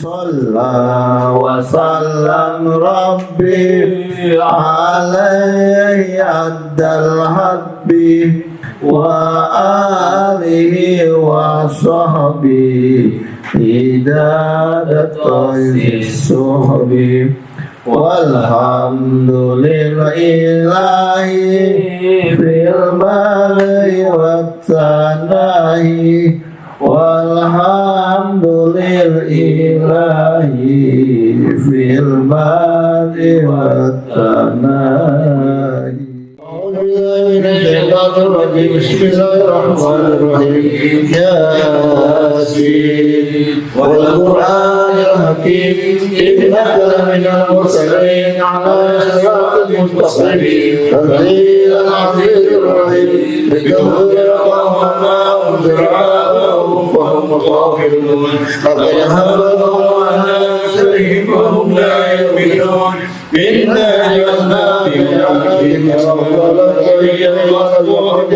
صلى وسلم ربي عليه عد الحب وآله وصحبه إدادة الصحب والحمد لله في البر والثناء والحمد لله في البر والثناء. أعوذ بالله من الشيطان الرجيم. بسم الله الرحمن الرحيم. ياسين والقرآن الحكيم إنك لمن المرسلين على صراط مستقيم تنزيل العزيز الرحيم لتنذر قوما ما أنذر آباؤهم فهم غافلون قد ذهب الله على أكثرهم وهم لا يؤمنون إنا جعلنا في أعينهم أغلالا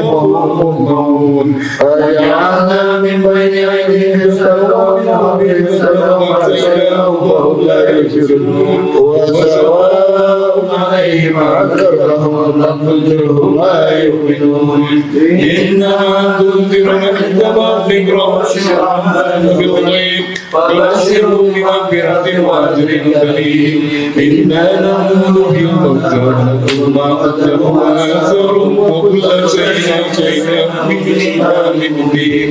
وهم فجعلنا من بين أيديهم سدا ومن خلفهم سدا وأغشيناهم فهم لا يبصرون وسواء عليهم أنذرتهم أم لم تنذرهم لا يؤمنون إنما تنذر من اتبع الذكر وخشع بالغيب فبشره بمغفرة وأجر كريم. إنا نحن نحيي الموتى ونكتب ما قدموا وآثارهم وكل شيء أحصيناه في إمام مبين.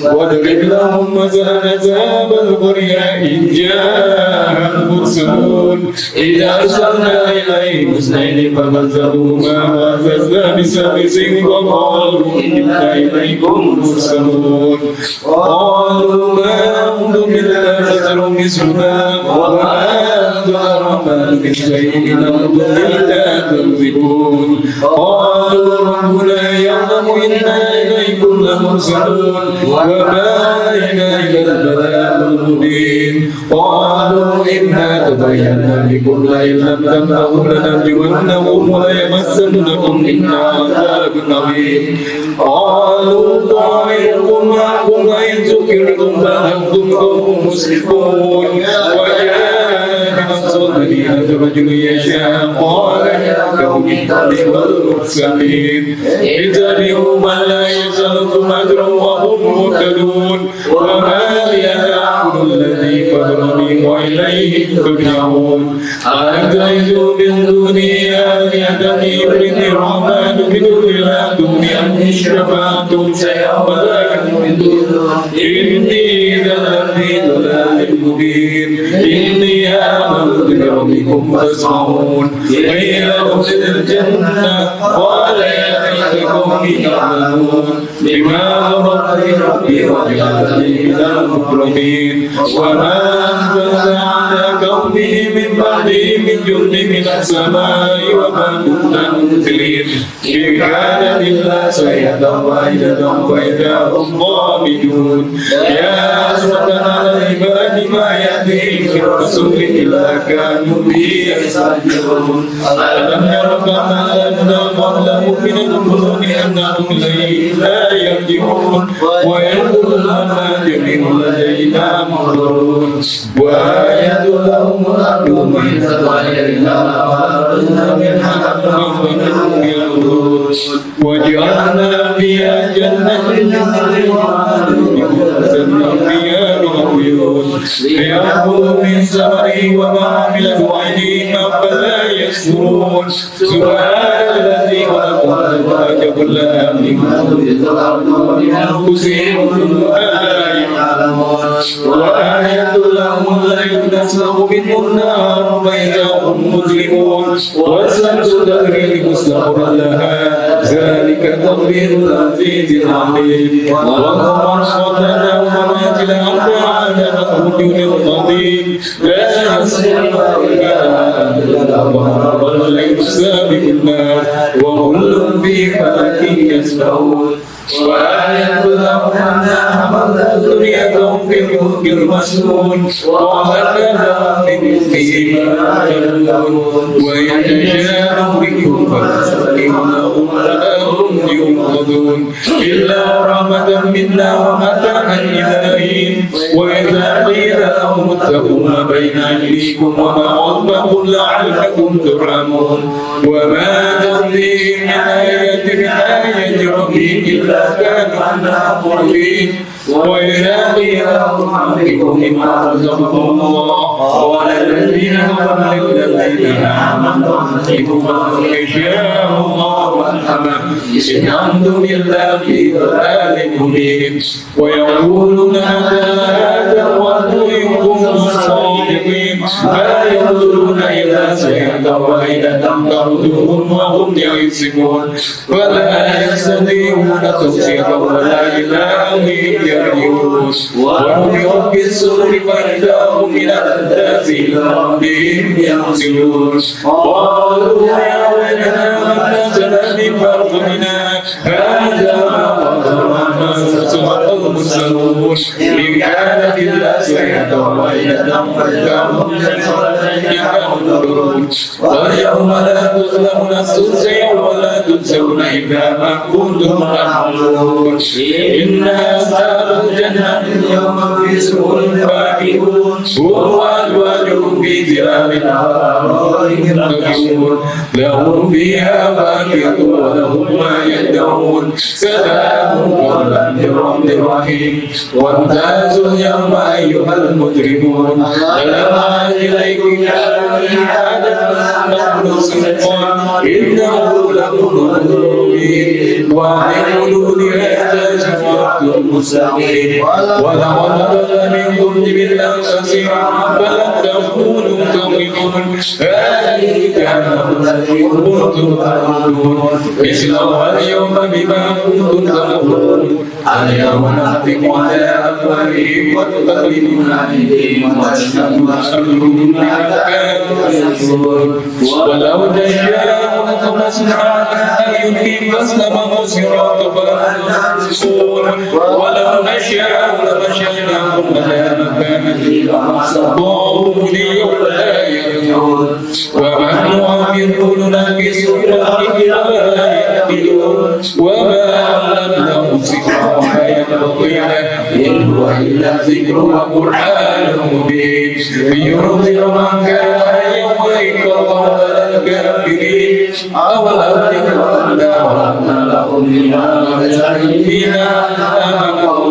واضرب لهم مثلا أصحاب القرية إذ جاء المرسلون إذ أرسلنا إليهم اثنين فكذبوهما وعززنا بثالث وقالوا إنا إليكم مرسلون. قالوا ما نعبد إلا بشر مثلنا وما أنتم الرحمن من شيء نعبد إلا تكذبون. قالوا ربنا يعلم إنا إليكم لمرسلون وما علينا إلا البلاغ المبين. قالوا إنا تبينا بكم لئن لم تنتهوا لنرجمنكم وليمسنكم منا عذاب أليم. قالوا طائركم معكم وإن ذكرتم بل أنتم قوم مسرفون. وجاء المدينة رجل يشاء قال يا قوم اتبعوا المرسلين اتبعوا من لا يسألكم أجرا وهم مهتدون. وما لي أعبد الذي فطرني وإليه ترجعون. أأتخذوا من دونه آلهة يخرجني الرحمن بدون لا تغني عني شفاعتهم شيئا ولا يؤمنون. إني إذا لفي ضلال مبين. إني آمنت بربكم فاسمعون. قيل ادخل الجنة قال يا ليت قومي يعلمون بما غفر لي ربي وجعلني من المكرمين. وما أنزلنا على قومه من بعده من جند من السماء وما كنا منزلين. إن كان إلا صيحة واحدة فإذا هم ظالمون. يا حسرة على العباد ما يأتيهم من رسول إلا كانوا به يستهزئون. ألم يروا كما أهلكنا قبلهم من القرون أنهم لا يرجعون ويقولون ما جميع لدينا محضرون. وآية لهم الأرض ميتة وإلينا أخرجنا منها حبا ومنهم يأكلون. وجعلنا فيها جنة فيها من العيون ليأكلوا من ثمره وما عملت أيديهم أفلا يشكرون. سبحان الذي خلق الأزواج كلها مما تنبت الأرض ومن أنفسهم وما لا يعلمون. وآية لهم الليل نسلخ منه النار فإذا هم مظلمون. والشمس تجري لمستقر لها ذلك تقدير العزيز العليم. والقمر قدرناه منازل حتى عاد القديم لا يحسبها إلا الأبرار والليل سابق النار وكل في فلك يسبحون. وآية لهم أنا حملنا ذريتهم في الفلك المشحون وأخذنا من مثله ما يعلمون. ويتجاروا بكم فاستقيموا لهم لعلهم يهتدون. يعبدون إلا رحمة منا ومتاعا إلى حين وإذا قيل لهم اتقوا ما بين أيديكم وما خلفكم لعلكم ترحمون وما تأتيهم من آية من آية ربهم إلا كانوا عنها معرضين وإذا قيل لهم أنفقوا مما رزقكم الله قال الذين آمنوا للذين آمنوا أنفقوا ما يشاء الله وارحمه إن أنتم إلا في ضلال مبين ويقولون متى هذا الوعد إن كنتم صادقين ما يقولون إلا سيئة واحدة تردهم وهم يعصمون فلا يستطيعون توصية ولا إلى أهلهم يرجعون ونفخ في الصور فإذا هم من الأحداث إلى ربهم ينسلون قالوا يا ويلنا من نزل من برقنا هذا ما قدرنا فصدق المرسلون إن كانت إلا سيئة واحدة فإذا هم ينظرون واليوم لا تظلم نفس شيئا ولا تجزون إلا ما كنتم تعملون إن أصحاب الجنة اليوم في سرور فاكهون وأزواجهم في ظلال على لهم فيها فاكهة ولهم ما يدعون سلام قولا من رب رحيم وامتازوا اليوم أيها المجرمون ألم إليكم يا بني آدم نحن صدقا إنه لكم مبين واعملوا لهذا صراط مستقيم ولقد ضل منكم جبلا كثيرا فلم تكونوا تؤمنون هذه جهنم التي كنتم تعبدون اصلوها اليوم بما كنتم تكفرون اليوم نختم على أفواههم وتكلمنا أيديهم وتشهد أرجلهم بما كانوا يكسبون ولو تشاء لطمسنا على أعينهم فاستبقوا الصراط فأنتم تبصرون ولو نشاء لمشيناهم على مكانهم فما استطاعوا اليوم لا يرجعون ومن نؤمر ننكسه لا يأكلون وما علمناه الذكر وما ينبغي له إن هو إلا ذكر وقرآن مبين لينذر من كان حيا ويقظ على الكافرين أولم يكن وأن لهم من فيها آمنوا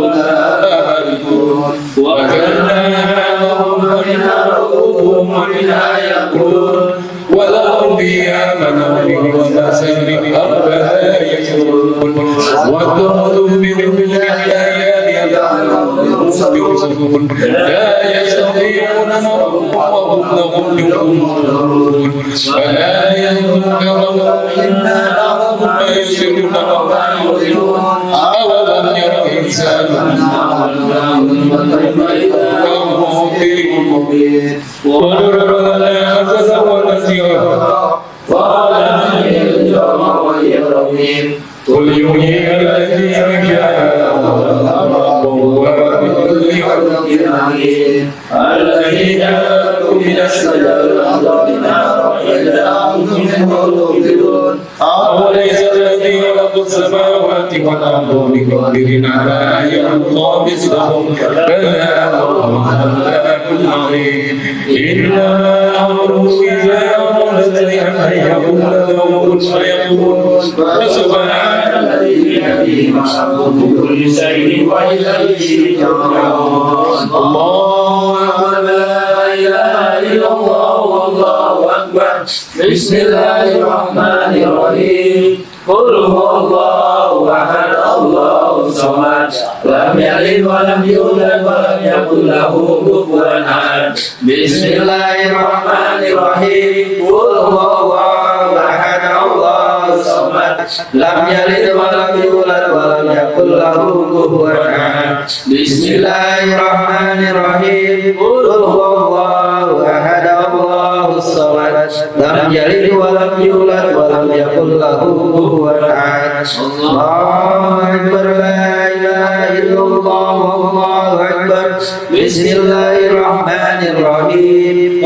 وكلنا لهم منها ركوبهم ومنها يأكلون ولهم فيها منافع ومسامع أفلا يشكرون واتخذوا من دون الآيات يعبدون لا يستطيعون نصرهم وهم لهم ينصرون فلا ينذرهم إنا نعلم ما يسرون وما يعلنون أولم ير الإنسان وضرب لنا مثلا ونسيا قال من يرجع وهي رميم قل يحيي الذي يشاء وهو بكل خلق عليم الذي جعلكم من الشجر الأخضر نارا إذا أنتم منه توقدون أوليس الذي خلق السماوات والأرض بقادر على أن يخلق مثلهم بلى وهو على كل عليم إنما أمره إذا أراد شيئا أن يقول له كن فيكون فسبحان الذي بيده ملكوت كل شيء وإليه ترجعون الله أكبر لا إله إلا الله والله أكبر بسم الله الرحمن الرحيم قل هو الله أحد الله الصمد لم يلد ولم يولد ولم يكن له كفوا أحد بسم الله الرحمن الرحيم قل هو الله أحد الله الصمد لم يلد ولم يولد ولم يكن له كفوا أحد بسم الله الرحمن الرحيم قل هو الله أحد الله الصمد لم يلد ولم يولد ولم يكن له كفوا أحد الله أكبر لا إله إلا الله والله أكبر بسم الله الرحمن الرحيم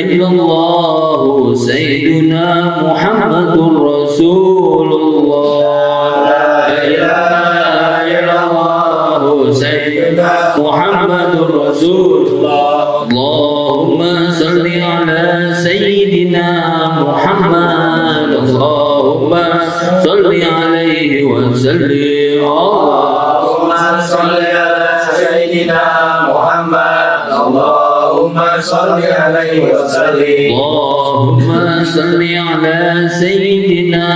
إلا الله سيدنا محمد رسول الله لا إله إلا الله سيدنا محمد رسول الله اللهم صل على سيدنا محمد اللهم صل عليه وسلم اللهم صل على سيدنا محمد اللهم صل عليه وسلم اللهم صل على سيدنا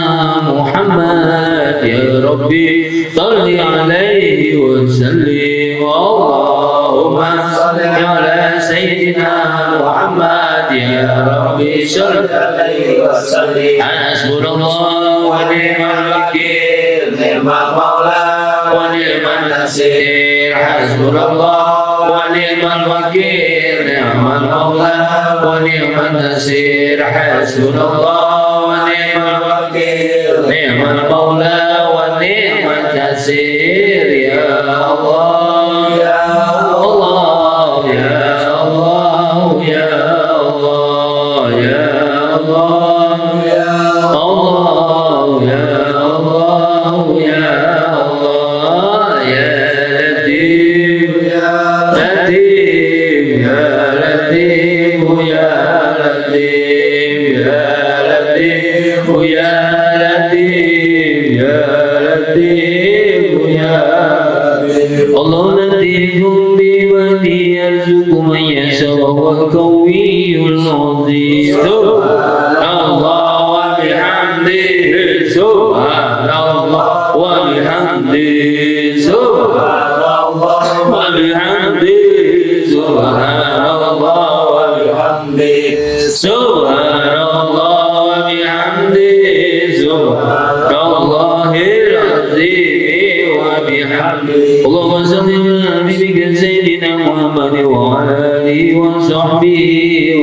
محمد يا ربي صل عليه وسلم اللهم صل على سيدنا محمد يا ربي صل عليه وسلم حسبنا الله ونعم الوكيل نعم المولى ونعم النصير حسبنا الله ونعم الوكيل نعم المولى ونعم النصير حسبنا الله ونعم الوكيل نعم المولى ونعم النصير يا الله يا الله يا الله يا الله يا الله يا الله يا الله يا الله يا لطيف يا لطيف يا لطيف يا لطيف يا لطيف يا لطيف يا لطيف يا الله لطيف بمن يرزق من يشاء وهو القوي العظيم سبحان الله وبحمده سبحان الله وبحمده سبحان الله وبحمده سبحان الله وبحمده سبحان الله وبحمده سبحان الله العظيم وبحمده اللهم صل على نبيك سيدنا محمد وعلى آله وصحبه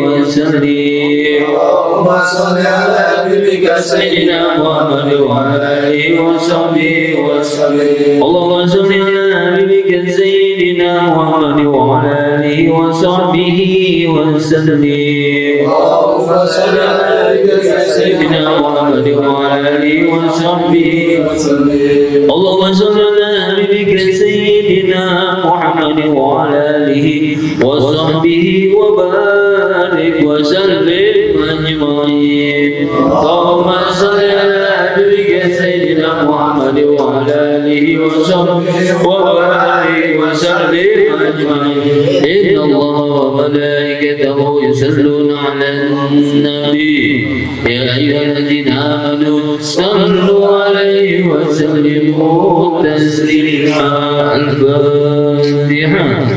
وسلم اللهم صل على نبيك سيدنا محمد وعلى آله وصحبه وسلم اللهم صل على نبيك سيدنا محمد وعلى آله وصحبه وسلم اللهم صل على نبيك سيدنا محمد وعلى آله وصحبه وسلم اللهم صل على نبيك سيدنا محمد وعلى آله وصحبه وبارك وسلم أجمعين اللهم صل على نبيك سيدنا محمد وعلى آله وصحبه وبارك وسلم أجمعين إن الله وملائكته يصلون على النبي يا أيها الذين آمنوا صلوا عليه وسلموا تسليما الفاتحة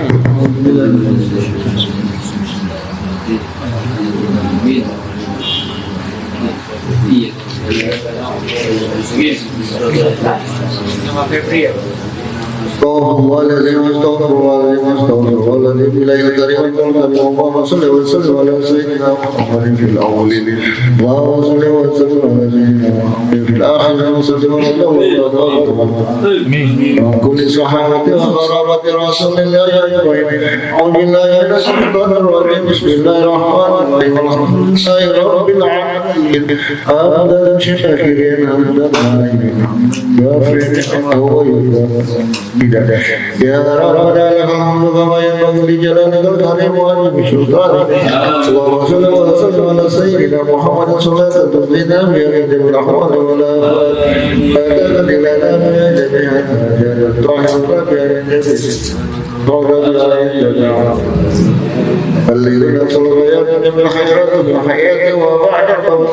استغفر الله العظيم استغفر الله العظيم استغفر الله العظيم إلهي الكريم اللهم صل وسلم على سيدنا محمد في الأولين اللهم صل وسلم على سيدنا محمد في الآخرين وسلم على من كل صحابة وقرابة رسول الله أجمعين أعوذ بالله من الشيطان الرجيم بسم الله الرحمن الرحيم الحمد لله رب العالمين حمدا شاكرين حمدا عالمين غافر نعمه ويكافئ يا ربنا لك الحمد كما ينبغي لجلالك الكريم وعظيم سلطانك اللهم صل وسلم على سيدنا محمد صلاة تبقينا بها من الرحمن ولا فاتك لنا من جميع الحاجات الطاهرة بها الذين صلوا من الخيرات في الحياة وبعد الموت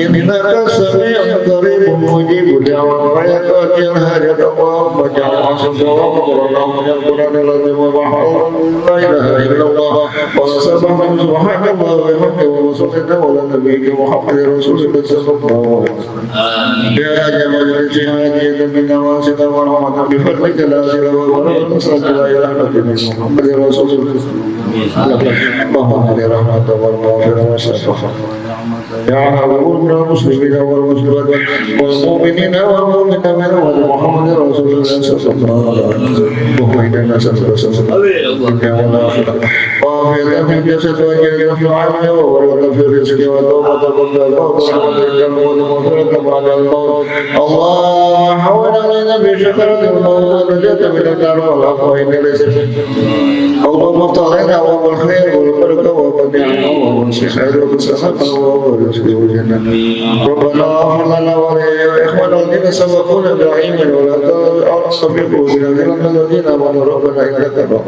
إنك سميع قريب مجيب دعوة ويأتي الحاجة اللهم اجعل عصمك وقرنا ويقرنا الذي وبحر لا إله إلا الله وسبح سبحان الله وبحمده وصلنا على نبيك محمد رسول الله صلى الله عليه وسلم يا جمال الجهاد من نواسل ورحمة بفضلك لا إله إلا الله صلى الله عليه وسلم محمد رسول الله اللهم اهد رحمة والمغفرة والشفاعة يا حبيب المسلمين والمسلمات والمؤمنين والمؤمنات ومحمد رسول الله صلى الله عليه وسلم وإنا نسألك وعافية في الجسد وجهد في العمل وورد في الرزق وتوبة قبل الموت ومغفرة بعد الموت الله حول علينا بشكرة الموت ونجاة من النار والعفو إن ليس اللهم افتح لنا أبواب الخير والبركة والنعمة والصحة والسلامة والرزق والجنة ربنا اغفر لنا ولإخواننا الذين سبقونا بالإيمان ولا تجعل في قلوبنا غير الذين آمنوا ربنا إنك رؤوف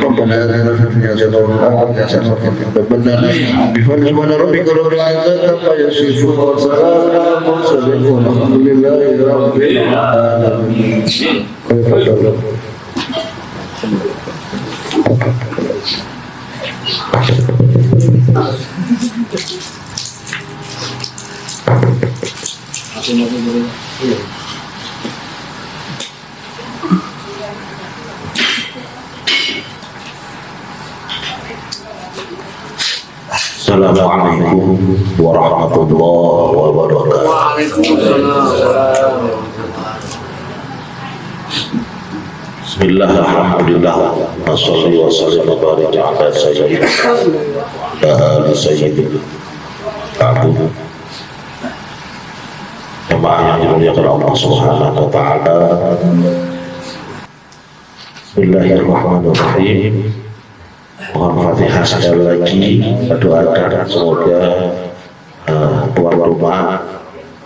ربنا آتنا في الدنيا حسنة وفي الآخرة حسنة وقنا عذاب النار بفضل ربك رب العزة عما يصفون وسلام على المرسلين والحمد لله رب العالمين. Assalamualaikum warahmatullahi wabarakatuh. Waalaikumsalam. Bismillah, alhamdulillah, wassalli wa sallim wa barik ala sayyidina wa ali sayyidina ta'budu. Jemaah yang dimuliakan Allah Subhanahu wa taala. Bismillahirrahmanirrahim. Mohon Fatihah sekali lagi, doakan semoga tuan rumah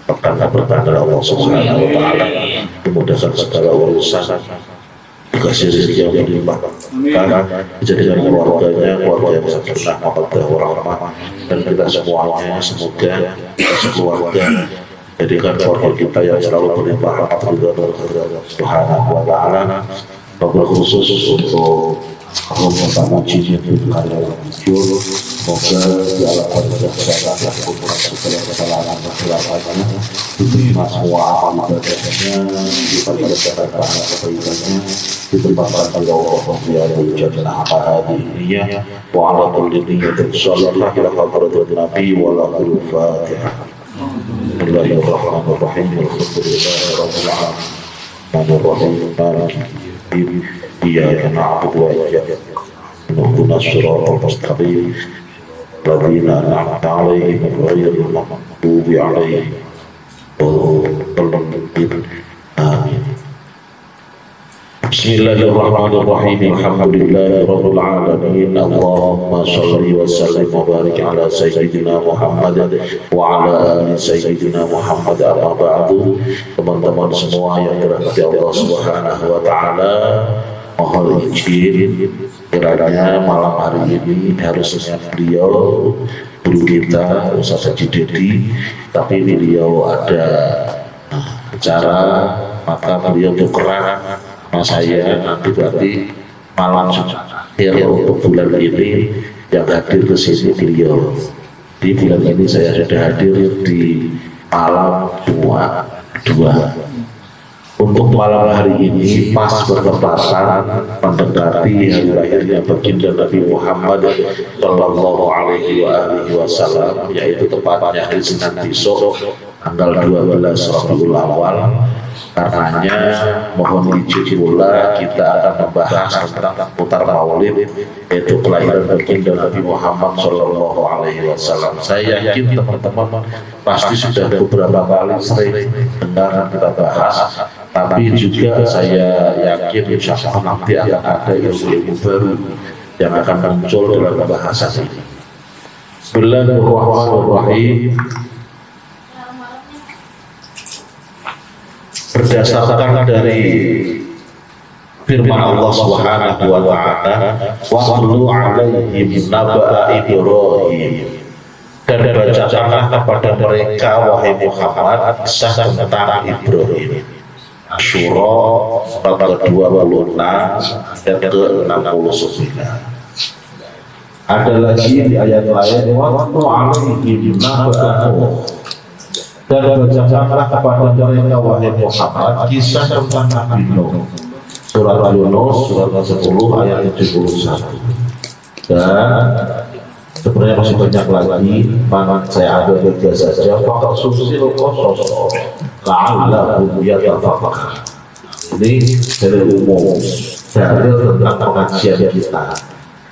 bertanda Allah Subhanahu wa taala dimudahkan segala urusan, dikasih rezeki yang berlimpah, dijadikan keluarga yang sempurna, mawaddah warahmah, dan kita semuanya semoga sekeluarga jadikan keluarga kita yang selalu berlimpah rahmat Allah Subhanahu wa taala. Wabil khusus untuk Allah pertama cincin itu karya yang muncul, semoga dialakan kesehatan dan kumpulan segala kesalahan dan kesilapannya, diterima semua amal ibadahnya, diperkenan pahala kebaikannya, ditempatkan di Allah di jannah al-hadiyah wa ala kulli niyatin shalihah ila hadratin nabi wa lahul fatihah. Bismillahirrahmanirrahim. Alhamdulillahi rabbil alamin. Maliki إياك نعبد وإياك نهدنا الصراط المستقيم الذين أنعمت عليهم غير المغضوب عليهم ولا الضالين آمين. Bismillahirrahmanirrahim. Alhamdulillahi rabbil alamin. Allahumma shalli wa sallim wa barik ala sayyidina Muhammad wa ala ali sayyidina Muhammad. Amma ba'du. Teman-teman semua yang dirahmati Allah Subhanahu wa taala, mohon izin kiranya malam hari ini harusnya beliau guru kita Ustaz Haji Dedi, tapi beliau ada acara, maka beliau tukeran sama saya. Nanti berarti malam akhir untuk bulan ini yang hadir ke sini beliau. Di bulan ini saya sudah hadir di malam Jumat 2. Untuk malam hari ini pas bertepatan mendekati hari lahirnya baginda Nabi Muhammad Sallallahu Alaihi Wasallam, yaitu tepatnya hari Senin besok tanggal 12 Rabiul Awal. Karenanya mohon izin pula kita akan membahas tentang putar maulid, yaitu kelahiran baginda Nabi Muhammad Sallallahu Alaihi Wasallam. Saya yakin teman-teman pasti sudah beberapa kali sering dengar kita bahas, tapi juga saya yakin insya Allah nanti akan ada ilmu-ilmu baru yang akan muncul dalam pembahasan ini. Bismillahirrahmanirrahim. Berdasarkan dari firman Allah Subhanahu wa taala, "Watlu 'alaihim naba'a Ibrahim." Dan bacakanlah kepada mereka wahai Muhammad kisah tentang Ibrahim. Syura bab ke-26 dan ke-69. Ada lagi di ayat lain, "Watlu 'alaihim naba'a." Dan bacakanlah kepada mereka wahai Muhammad kisah tentang Nabi Nuh. Surat Yunus surat 10 ayat 71. Dan sebenarnya masih banyak lagi, mana saya ambil tiga saja. Fakar susil kosos la'allahu yatafakar. Ini dari umum, dari tentang pengajian kita.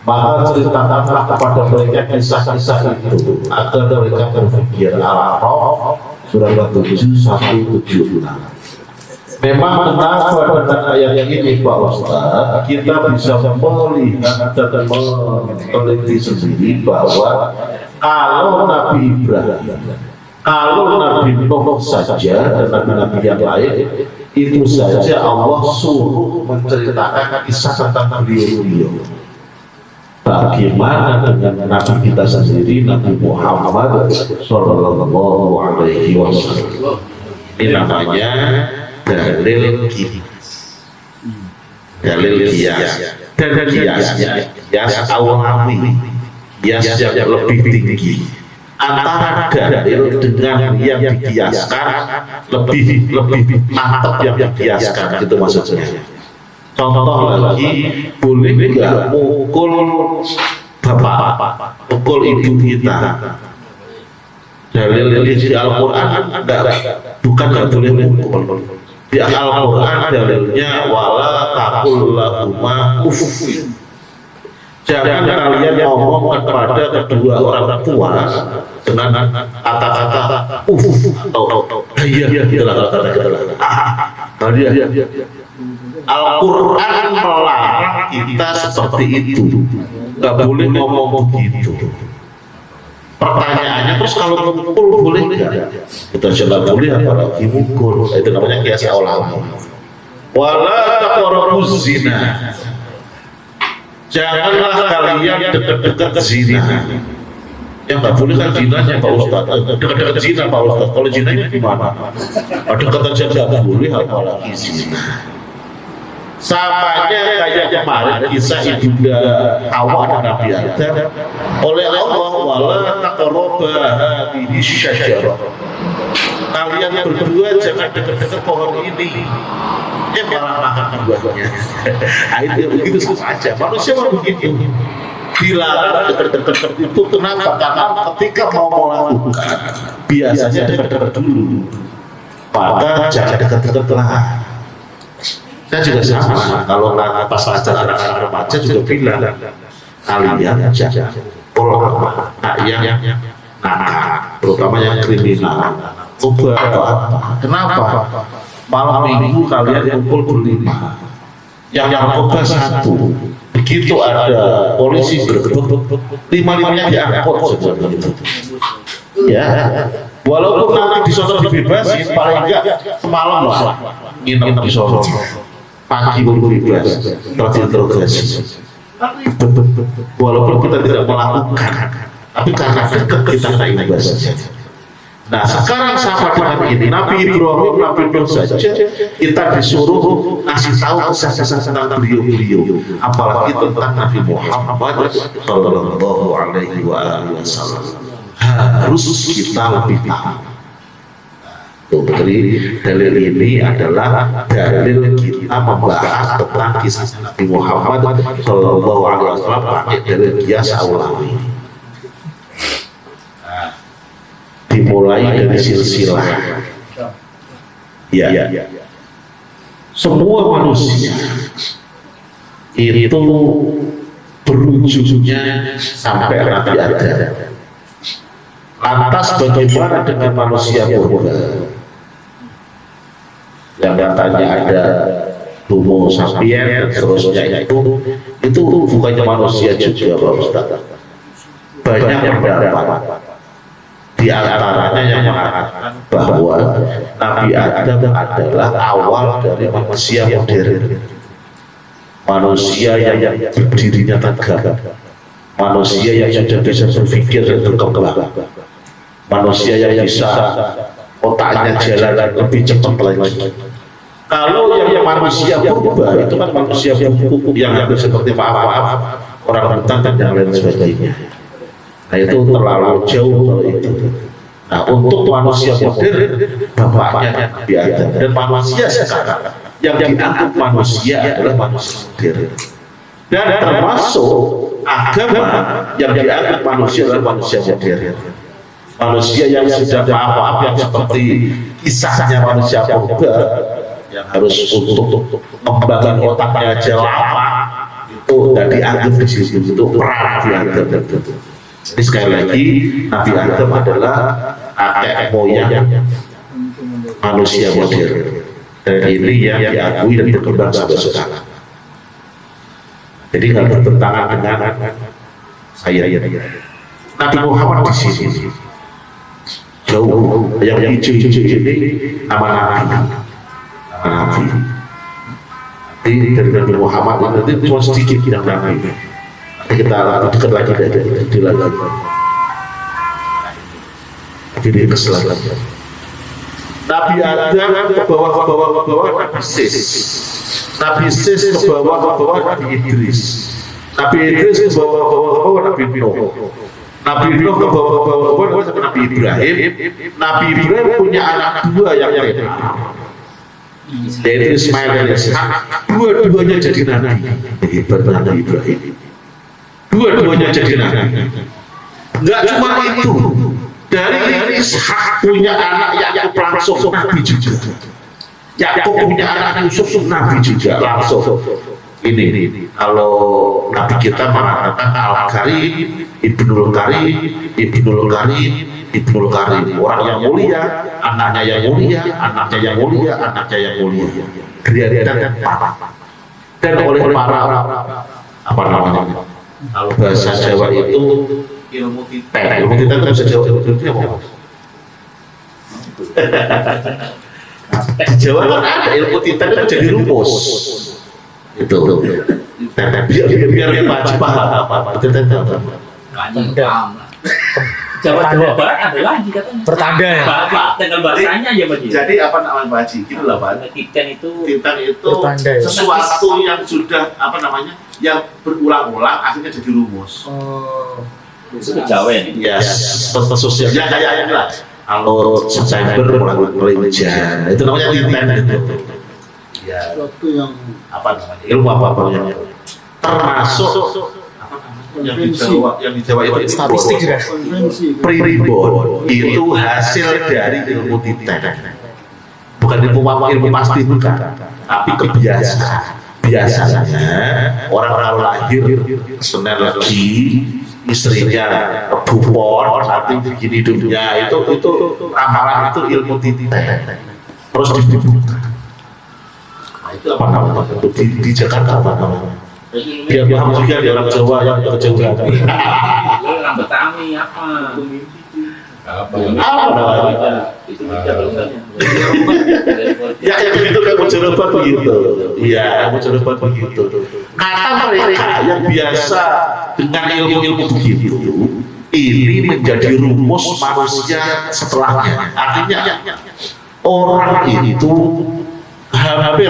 Maka ceritakanlah kepada mereka kisah-kisah itu agar mereka berpikir. Al-A'raf surah 7:176. Memang kenapa dengan ayat ini Pak Ustaz kita bisa melihat dan meneliti sendiri bahwa kalau Nabi Ibrahim, kalau Nabi Nuh saja dan Nabi-Nabi yang lain itu saja Allah suruh menceritakan kisah tentang beliau. Bagaimana dengan Nabi kita sendiri, Nabi Muhammad Sallallahu Alaihi Wasallam? Ini namanya dalil kias dan kias awami, kias yang lebih tinggi antara dalil dengan yang dikiaskan lebih mantap yang dikiaskan, itu maksudnya. Contoh lagi, boleh nggak mukul bapak, mukul ibu kita? Dalil di Al-Quran bukan nggak boleh mukul. Di Al-Quran dalilnya wala taqul lahuma uff. Jangan kalian ngomong kepada kedua orang tua dengan kata-kata uff atau iya Al-Quran melarang kita seperti itu, nggak boleh ngomong begitu. Pertanyaannya, terus kalau mukul boleh nggak? Kita coba boleh, apalagi mukul. Itu namanya kias awlam. Wala taqrabuz zina. Janganlah kalian dekat-dekat zina. Yang nggak boleh kan zinanya Pak Ustaz. Dekat-dekat zina Pak Ustaz. Kalau zinanya gimana? Dekat aja nggak boleh, apalagi zina. Samanya kayak kemarin kisah ibunda Hawa dan Nabi Adam oleh Allah, wala taqrabu hadhihi syajarah. Kalian berdua jangan dekat-dekat pohon ini. Malah makan buahnya. Itu begitu saja. Manusia begitu. Dilarang dekat-dekat itu kenapa? Karena ketika mau melakukan biasanya dekat-dekat dulu. Maka jangan dekat-dekat lah. Saya juga sama, kalau pas acara anak remaja juga bilang kalian jangan pola yang nakal, terutama yang kriminal, coba atau apa? Kenapa? Malam minggu kalian kumpul berlima, yang narkoba satu, begitu ada polisi bergebuk, lima-limanya diangkut seperti itu. Ya, walaupun nanti di Solo dibebasin, paling enggak semalam lah nginep di Solo. Pagi baru bebas, terinterogasi. Walaupun kita tidak melakukan, tapi karena dekat kita ingin saja. Nah sekarang sama dengan ini, Nabi Ibrahim, Nabi Nuh saja kita disuruh kasih tahu kisah-kisah tentang beliau-beliau, apalagi tentang Nabi Muhammad Sallallahu Alaihi Wasallam. Harus kita lebih tahu. Jadi dalil ini adalah dalil kita membahas tentang kisah Nabi Muhammad Sallallahu Alaihi Wasallam pakai dalil kias awlawi. Dimulai dari silsilah. Ya. Semua manusia itu berujungnya sampai Nabi Adam. Lantas bagaimana dengan manusia purba? Yang katanya ada Homo sapiens dan seterusnya itu bukannya manusia juga Pak Ustaz. Banyak pendapat, di antaranya yang mengatakan bahwa Nabi Adam adalah awal dari manusia modern, manusia yang berdirinya tegak, manusia yang sudah bisa berpikir dan berkembang, manusia yang bisa otaknya jalan lebih cepat lagi. Kalau yang manusia purba itu kan manusia pupuk yang hampir seperti maaf orang hutan dan yang lain sebagainya. Nah itu terlalu jauh kalau itu. Nah untuk manusia modern bapaknya Nabi Adam, dan manusia sekarang yang dianggap manusia adalah manusia modern. Dan termasuk agama yang dianggap manusia adalah manusia modern. Manusia yang sudah maaf yang seperti kisahnya manusia purba yang harus untuk membangun otaknya aja lama itu dan dianggap di situ itu perang dianggap. Jadi sekali lagi Nabi Adam adalah kakek moyang manusia modern dan ini yang diakui dan berkembang sampai sekarang. Jadi nggak bertentangan dengan saya. Nabi Muhammad di sini jauh yang hijau-hijau ini nama Nabi. Jadi dari Nabi Muhammad nanti cuma sedikit yang Nabi. Kita dekat lagi dari lagi. Jadi kesalahan. Nabi Adam ke bawah Nabi Sis. Nabi Sis ke bawah Nabi Idris. Nabi Idris ke bawah Nabi Nuh. Nabi Nuh ke bawah Nabi Ibrahim. Nabi Ibrahim punya anak dua yang hebat, yaitu Ismail dan Ishak. Dua-duanya jadi nabi. Hebat Nabi Ibrahim. Dua-duanya jadi nabi. Enggak cuma itu. Dari Ishak punya anak Yakub langsung nabi juga. Yakub punya anak Yusuf nabi juga langsung. Ini kalau nabi kita mengatakan Al-Karim, Ibnul Karim, Ibnul Karim, Ibnul Karim, orang yang mulia, anaknya yang mulia, anaknya yang mulia, anaknya yang mulia. Dan oleh para apa namanya? Kalau bahasa Jawa itu ilmu kita itu bahasa Jawa itu apa? Di Jawa kan ada ilmu kita itu jadi rumus. Itu biar baca paham apa Jawa Barat ada lagi katanya. Pertanda ya. Dengan bahasanya aja Pak. Jadi apa namanya Pak Haji? Itu lah Pak. Kitan itu Pertanda ya. Sesuatu yang sudah apa namanya? Yang berulang-ulang akhirnya jadi rumus. itu kejawen. Ya, sosialnya kayak ini lah. Kalau September mulai hujan, itu namanya tinten itu. Ya, Suatu yang apa namanya? Ilmu apa yang termasuk yang di Jawa itu Statistik juga. konvensi primbon itu hasil dari ilmu tinten. Bukan ilmu pasti bukan, tapi kebiasaan. Biasanya orang kalau lahir Senin Legi, istrinya bupon, nanti begini hidupnya itu ramalan itu ilmu tinten. Terus dibuka. Nah, itu apa namanya? Di Jakarta apa namanya? Biar paham juga di orang Jawa yang kejauhan. Orang Betawi apa? Apa namanya? Itu Ya yang begitu kan Mojorebat begitu. Iya, Mojorebat begitu. Kata mereka yang biasa dengan ilmu-ilmu begitu, ini menjadi rumus manusia setelahnya. Artinya orang itu hampir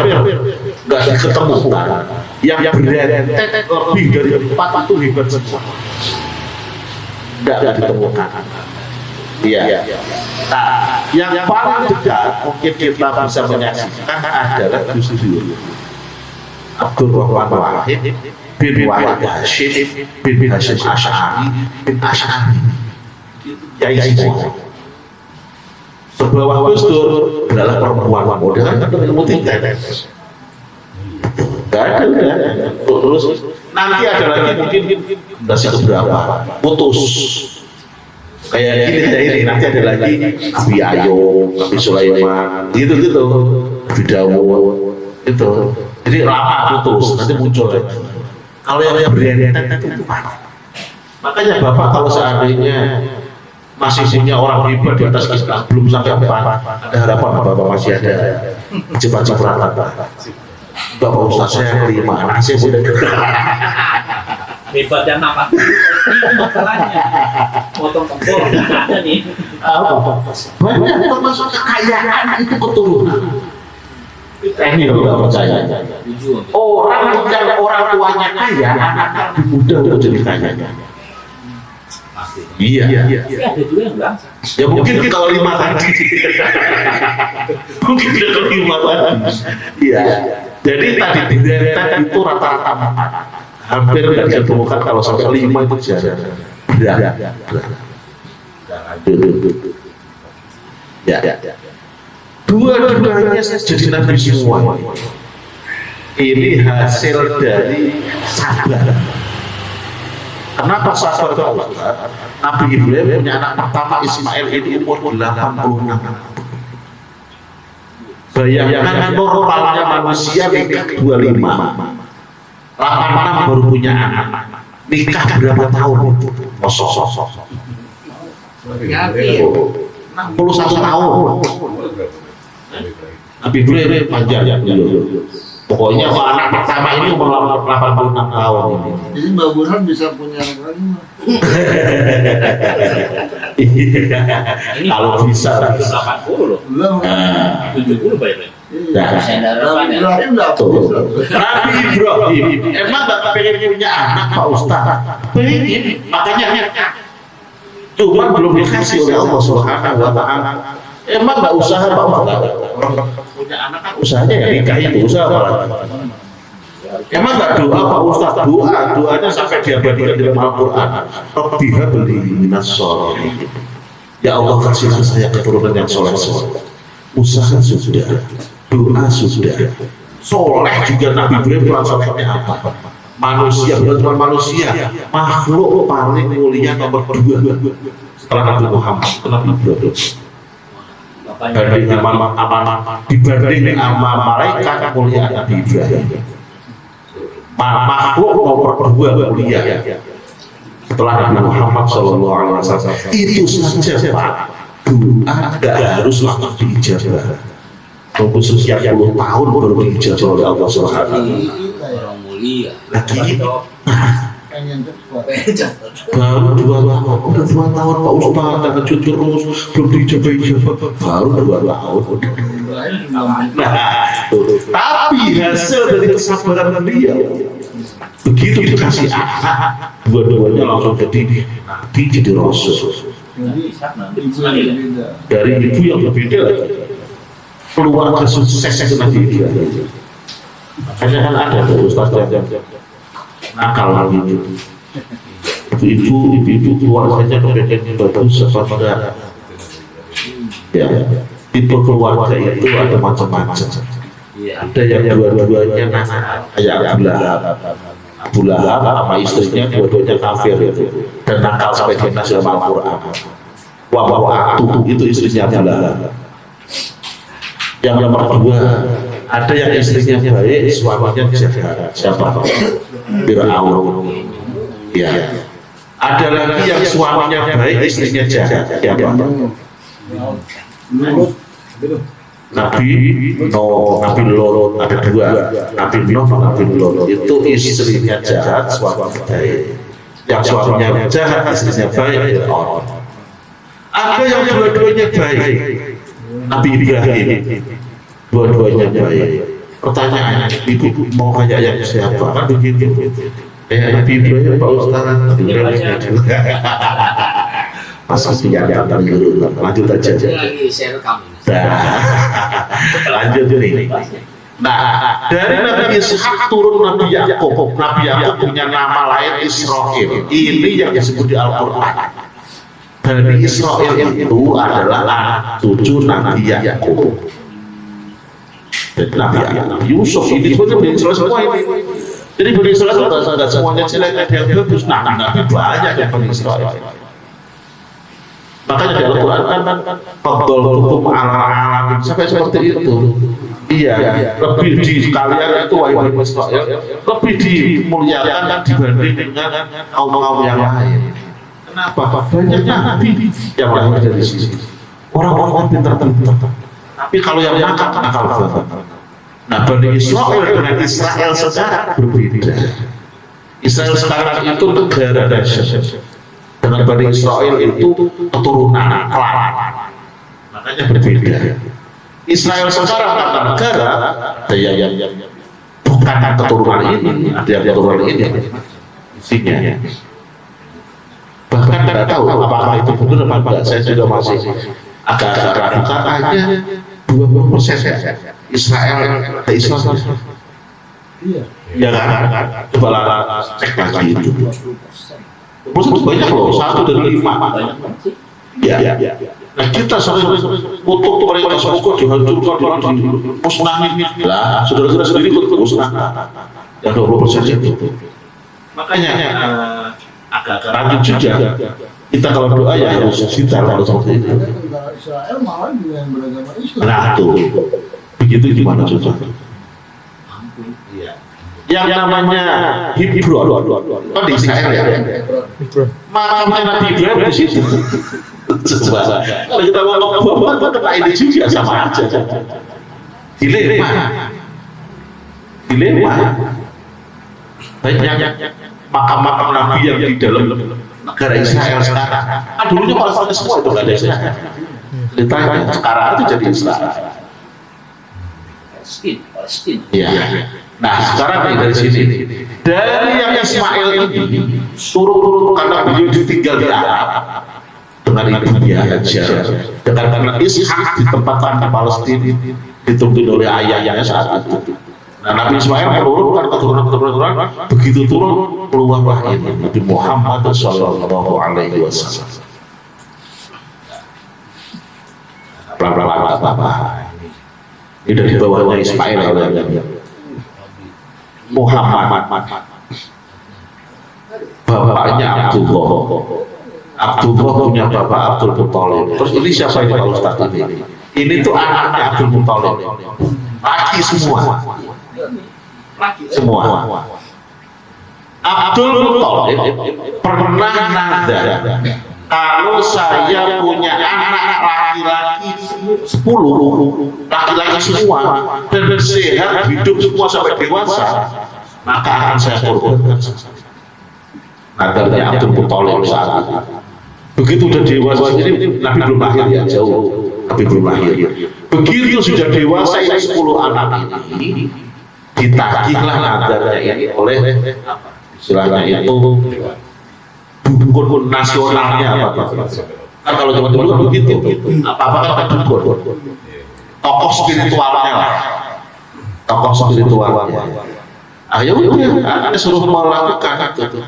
nggak diketemukan yang berentet lebih dari 4 itu hebat semua. Nggak ditemukan. Iya. Nah, yang paling dekat mungkin kita bisa menyaksikan adalah Gus Dur, Abdul Rahman Wahid bin Wahid Hashim bin Hashim Asy'ari bin Asy'ari. Kiai semua. Sebelum Gus Dur adalah perempuan modern dan ilmu tinten. Gak ada. Terus nanti ada lagi mungkin dasi keberapa putus. Kayak gini nanti ada lagi Nabi Ayub, Nabi Sulaiman, gitu Nabi Dawud, itu. Jadi lama putus, nanti muncul lagi. Kalau yang berentet itu apa? Makanya Bapak kalau seandainya masih punya orang hebat di atas kita, belum sampai 4, ada harapan Bapak masih ada cepat-cepat. Bapak Ustaz saya 5, anak saya sudah hebat dan apa? Itu masalahnya. Potong tombol ada nih. banyak termasuk kekayaan itu keturunan. Ini loh nggak percaya. Orang yang orang tuanya kaya, anaknya lebih mudah untuk jadi kaya. Iya. Ada juga yang bangsa. Ya mungkin kalau 5 tadi. Mungkin kalau 5 tadi. Iya. Jadi tadi di rentet itu rata-rata 4. hampir nggak ditemukan kalau sampai 5 itu jarang. Berat. Ya. Dua-duanya jadi nabi semua. Ini hasil dari sabar. Kenapa sabar Pak Ustaz? Nabi Ibrahim punya anak pertama Ismail ini umur 86. Bayangkan normalnya manusia nikah 25, 86 baru punya anak. Nikah berapa tahun? Kosong. 61 tahun. Nabi Ibrahim panjang ya. Pokoknya anak pertama ini umur 86 tahun ini. Jadi Mbak Burhan bisa punya anak lagi mah. Kalau bisa 80 loh. Belum. 70 Pak Ibrahim. Nabi Ibrahim nggak bisa. Nabi Ibrahim emang gak pengen punya anak Pak Ustaz? Pengen, makanya cuma belum dikasih oleh Allah Subhanahu wa Ta'ala. Emang gak usaha Pak Ustaz? Orang punya anak kan usahanya ya nikah itu usaha apa? Emang gak doa Pak Ustaz? Doanya sampai diabadikan di dalam Al-Quran. Rabbiha beli minas sholihin. Ya Allah kasihlah saya keturunan yang soleh. Usaha sudah, doa sudah, soleh juga. Nabi Ibrahim solehnya apa? Manusia, bukan cuma manusia, makhluk paling mulia nomor 2 setelah Nabi Muhammad. Nabi Ibrahim dibanding sama malaikat mulia Nabi Ibrahim. Makhluk nomor 2 mulia setelah Nabi Muhammad SAW. Itu saja Pak. Doa tidak harus langsung diijabah. Khusus yang 10 tahun baru diijabah oleh Allah Subhanahu. Orang mulia. Lagi Pengen cepat. baru 2 tahun, udah 2 tahun Pak Ustaz, tahajud terus, belum diijabah, baru 2 tahun. Nah, tapi hasil dari kesabaran beliau, begitu dikasih anak, dua-duanya langsung jadi nabi, jadi rasul. Dari ibu yang berbeda lagi, keluarga sukses itu Nabi Ibrahim. Makanya kan ada tuh Ustaz yang nakal lagi ibu keluarganya kepengen bagus apa enggak ya. Tipe keluarga itu ada macam-macam. Ada yang dua-duanya kayak Abu Lahab sama istrinya dua-duanya kafir dan nakal sampai kena dalam Al-Quran. Wa'atu itu istrinya Abu Lahab. Yang nomor 2 ada yang istrinya baik, suaminya jahat. Siapa? Fir'aun. Ya. Ada lagi yang suaminya baik, istrinya jahat. Siapa? Nabi Lot, ada 2, Nabi Nuh, Nabi Lot. Itu istrinya jahat, suaminya baik. Yang suaminya jahat, istrinya baik, Fir'aun. Ada yang dua-duanya baik, Nabi Ibrahim, dua-duanya baik. Pertanyaannya, ibu mau kayak yang siapa? Kan begitu. Nabi Ibrahim Pak Ustaz, Nabi Ibrahim juga. Masih yang lanjut aja. Lagi saya rekam. Lanjut nih. Nah, dari Nabi Ishak turun Nabi Yakub. Nabi Yakub punya nama lain Israel. Ini yang disebut di Al-Quran. Dari Israel itu adalah anak cucu Nabi Yakub. Nabi Yusuf ini sebenarnya Bani Israel semua ini. Jadi Bani Israel tidak semuanya jelek, ada yang bagus. Nabi banyak yang Bani Israel. Makanya di Al-Quran kan Fadol hukum ala-ala sampai seperti itu. Iya, lebih di kalian itu wahai Bani Israel lebih dimuliakan dibanding dengan kaum-kaum yang lain. Kenapa? Banyak nabi yang lahir dari sini. Orang-orang pintar-pintar. Tapi kalau yang nakal banget. Nah, Bani Israel dengan Israel sekarang berbeda. Israel sekarang itu negara dahsyat. Dengan Bani Israel itu keturunan klan. Makanya berbeda. Israel sekarang kata negara, ada yang bukan keturunan ini, ada yang keturunan ini. Isinya. Bahkan tidak tahu apakah itu benar atau tidak. Saya juga masih agak ragu. Katanya 20% Israel ada Islam. Ya kan? Coba lah cek lagi itu. Maksudnya banyak loh, 1 dari 5. Banyak banget sih. Iya. Nah kita sering untuk mereka semoga dihancurkan, dimusnahkan. Lah, saudara-saudara sendiri ikut musnahkan. Yang 20% itu. Makanya agak rajin juga. Kita kalau doa ya harus kita harus seperti itu. Israel malah juga yang beragama Islam. Nah tuh, begitu gimana coba? Yang namanya Hebron, kan di Israel ya. Makamnya Nabi Ibrahim di situ. Coba, kalau kita mau ngomong apa kena ini juga sama aja. Dilema. Banyak makam-makam Nabi yang di dalam negara Israel sekarang. Kan dulunya Palestina semua itu nggak ada Israel. Ditanya sekarang itu jadi Israel. Palestina. Iya. Nah sekarang dari sini, dari yang Ismail ini turun karena beliau ditinggal di Arab dengan ibunya Hajar, karena Ishak ditempatkan di Palestina dituntun oleh ayahnya saat itu. Nah Nabi Ismail menurunkan keturunan begitu turun keluarlah ini Nabi Muhammad Sallallahu Alaihi Wasallam. Ini dari bawahnya Ismail Muhammad, bapaknya Abdullah punya bapak Abdul Muthalib. Terus ini siapa ini Pak Ustaz ini? Ini tuh anaknya Abdul Muthalib, laki semua. Abdul Muthalib pernah nadar, kalau saya punya anak laki-laki 10, laki-laki semua dan sehat hidup semua sampai dewasa, maka akan saya korbankan. Nadarnya Abdul Muthalib saat itu. Begitu udah dewasa, ini Nabi belum lahir ya, jauh Nabi belum lahir. Begitu sudah dewasa ini 10 anak ini ditagihlah nadarnya ini oleh istilahnya itu dukun nasionalnya apa? Kan kalau zaman dulu kan begitu, apa-apa kan dukun, tokoh spiritualnya lah, tokoh spiritualnya. Ayo udah, suruh melakukan itu.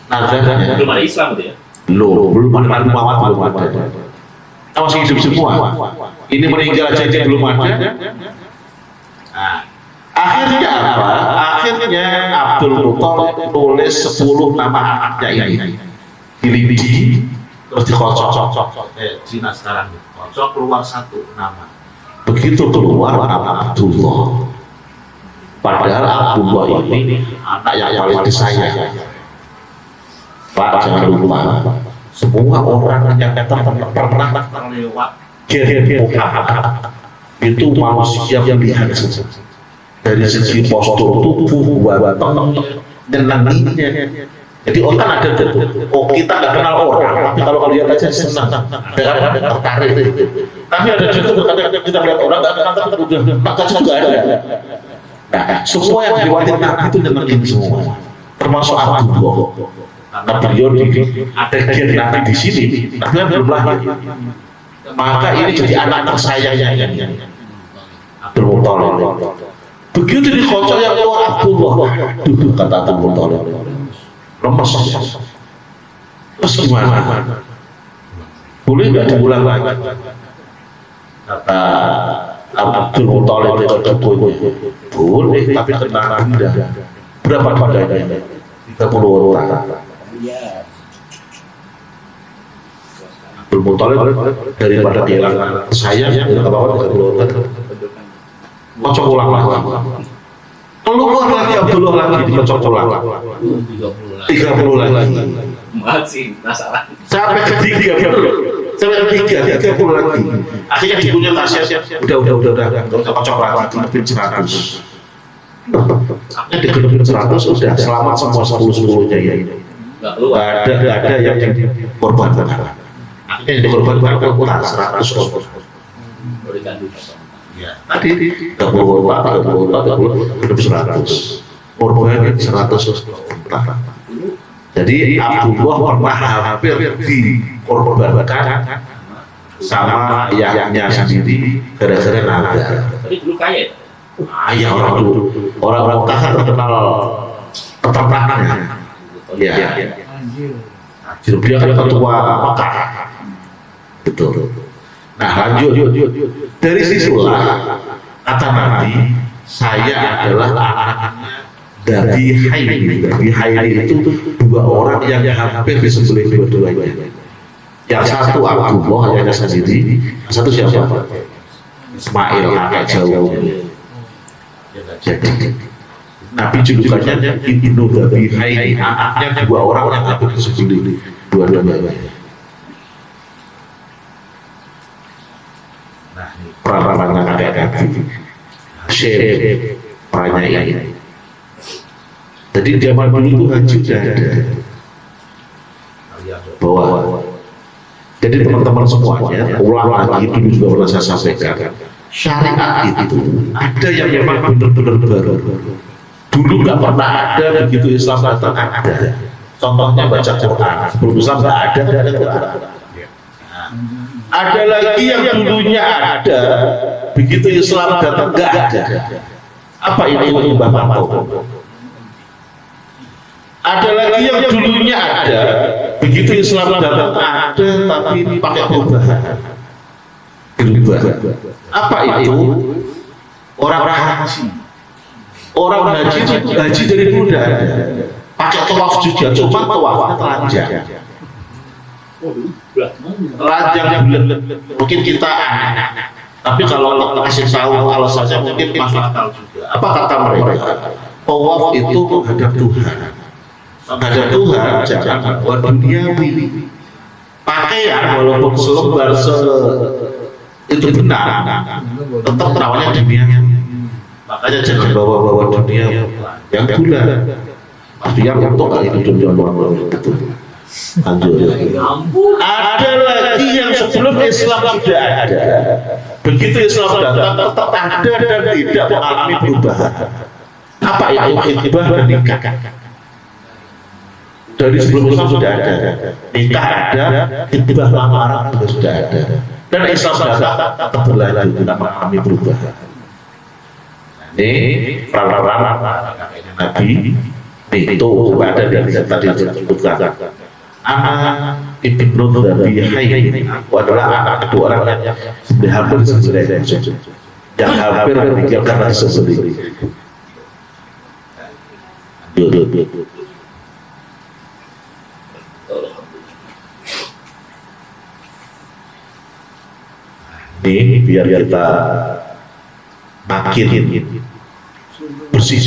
Nadarnya Belum ada Islam gitu ya? belum ada Nabi Muhammad, belum ada. Masih hidup semua. Ini meninggal aja belum ada. Nah, akhirnya apa? Akhirnya Abdul Muthalib nulis 10 nama anaknya ini. Dilidi, terus dikocok. Cina sekarang dikocok keluar 1 nama. Begitu keluar nama Abdullah. Padahal Abdullah ini anak yang paling disayang. Pak jangan lupa, semua orang yang pernah terlewat Muhammad itu manusia yang biasa. Dari segi postur tubuh, wajah, nyenanginya. Jadi orang ada tuh, kita nggak kenal orang, tapi kalau lihat aja senang, ada tertarik. Tapi ada juga kita lihat orang nggak kenal, tapi udah maka juga ada. Nah, semua yang dilewati Nabi itu nyenangin semua, termasuk Abdullah. Karena beliau ada gen Nabi di sini, tapi belum lahir. Maka ini jadi anak tersayangnya Abdul Muthalib. Begitu dikocok yang keluar Abdullah, duduk kata Abdul Muthalib, lemes. Terus gimana? Boleh nggak diulang lagi? Kata Abdul Muthalib itu dukunnya, boleh, tapi kena denda. Berapa dendanya? 30 orang. Abdul Muthalib daripada kehilangan saya tidak apa-apa 30 orang. Kocok ulang lagi. Keluar lagi Abdullah lagi dikocok ulang. 30 lagi. Masih masalah. Sampai ketiga 30 lagi. Akhirnya ibunya kasihan. Udah. Kocok lagi lebih 100. Akhirnya digenepin 100 udah selamat semua 10-10-nya ya. Nggak ada yang dikorbankan. Akhirnya yang dikorbankan utang 100 korban. Tadi 30 100 korban 100 utang. Jadi Abdullah pernah hampir dikorbankan sama ayahnya sendiri gara-gara nadar. Tapi dulu kaya ya? Ayah orang dulu, orang-orang Mekah terkenal peternaknya. Ya. Jadi dia kan ketua Mekah. Betul. Nah lanjut. Dari situlah kata Nabi, saya adalah anaknya Dabi Haili. Dabi Haili itu dua orang yang hampir disembelih dua-duanya. Yang satu Abdullah yang sendiri, yang satu siapa? Ismail kakek jauh. Jadi Nabi julukannya Ibnu Dabi Haili, anaknya dua orang yang hampir disembelih dua-duanya. Perannya kakek Nabi Syekh perannya ini. Jadi zaman dulu itu haji sudah ada bahwa jadi teman-teman semuanya ulang lagi dulu juga pernah saya sampaikan, syariat itu ada yang memang benar-benar baru. Dulu nggak pernah ada, begitu Islam datang ada. Contohnya baca Quran, sebelum Islam nggak ada Quran. Ada lagi yang dulunya ada, begitu Islam datang nggak ada. Apa ini ubah mantu? Ada lagi yang dulunya ada, begitu Islam datang ada, tapi pakai perubahan. Berubah. Apa itu? Orang haji. Orang haji itu haji dari dulu ada. Pakai tawaf juga, cuma tawafnya telanjang. Telanjang bulan. Mungkin kita tapi kalau kasih tahu alasannya mungkin masuk akal juga. Apa kata mereka? Tawaf itu menghadap Tuhan. Menghadap Tuhan jangan buat duniawi. Pakaian walaupun selembar itu benar, tetap terawalnya dunia. Makanya jangan bawa-bawa dunia yang bulan. Yang untuk kali itu dunia orang itu. Lanjut. Ada lagi yang sebelum Islam sudah ada. Begitu Islam datang tetap ada dan tidak mengalami perubahan. Apa itu khitbah dan nikah? Dari sebelum Islam sudah ada. Nikah ada, khitbah lamaran juga sudah ada. Dan Islam datang tetap berlanjut tidak mengalami perubahan. Ini peran-peran Nabi itu ada di tadi disebutkan. Anak Ibnu Dabi Haili adalah anak kedua orang yang hampir disembelih, yang hampir meninggal karena disembelih. Ini biar kita makin bersih.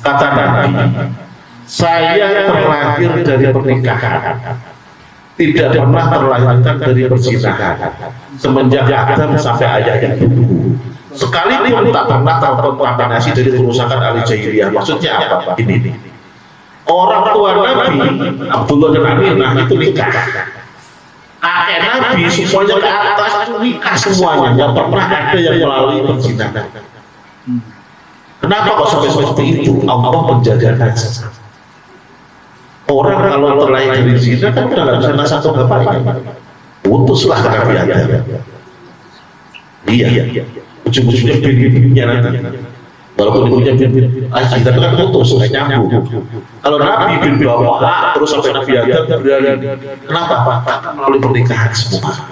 Kata Nabi, saya terlahir dari pernikahan, tidak pernah terlahirkan dari perzinahan. Semenjak Adam sampai ayah yang ibuku, sekalipun tak pernah terkontaminasi dari kerusakan ahli jahiliyah. Maksudnya apa? Ini orang tua Nabi Abdullah dan Aminah itu nikah. Kakek Nabi semuanya ke atas itu nikah semuanya, nggak pernah ada yang melalui perzinahan. Kenapa kok sampai seperti itu? Allah menjaga nasab. Orang kalau terlahir dari zina kan udah nggak bisa nasab ke bapaknya. Putuslah Nabi Adam. Iya. Ujung-ujungnya bin-binnya nanti. Walaupun ibunya bin-bin, kita kan putus, nggak nyambung. Kalau Nabi bin bapak terus sampai Nabi Adam berani. Kenapa? Melalui pernikahan semua.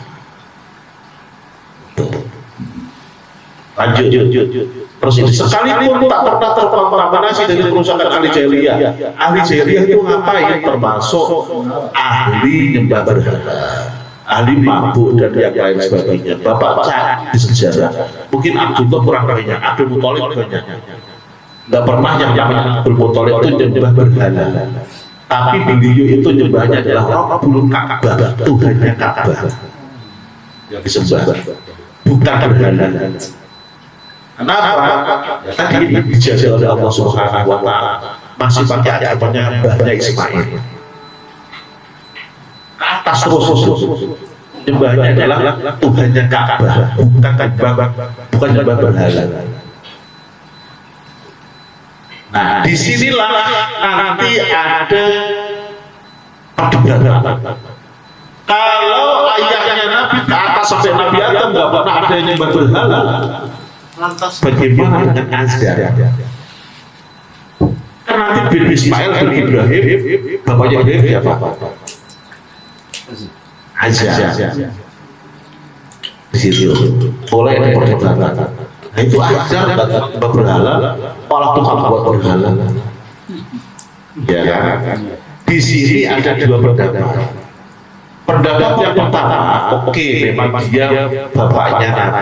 Lanjut. Terus ini sekalipun tak pernah terkontaminasi dari kerusakan ahli jahiliyah. Ahli jahiliyah itu ngapain? Termasuk ahli nyembah berhala, ahli mabuk dan yang lain sebagainya. Bapak cak di sejarah. Mungkin Abdullah kurang banyak, Abdul Muthalib banyak. Nggak pernah yang namanya Abdul Muthalib itu nyembah berhala. Tapi beliau itu nyembahnya adalah Rabbul Ka'bah, Tuhannya Ka'bah yang disembah, bukan berhala. Kenapa? Tadi dijaga oleh Allah Subhanahu wa Ta'ala, masih pakai ajarannya mbahnya Ismail. Ke atas terus. Nyembahnya adalah Tuhannya Ka'bah, bukan nyembah berhala. Nah, disinilah nanti ada perdebatan. Kalau ayahnya Nabi ke atas sampai Nabi Adam nggak pernah ada yang nyembah berhala. Lantas bagaimana dengan Azhar? Kan nanti bin Ismail bin Ibrahim, bapaknya Ibrahim siapa? Azhar. Di situ boleh diperdebatkan. Nah itu Azhar berhala, malah Tuhan buat berhala. Ya kan? Di sini ada dua pendapat. Pendapat yang pertama, oke, memang dia bapaknya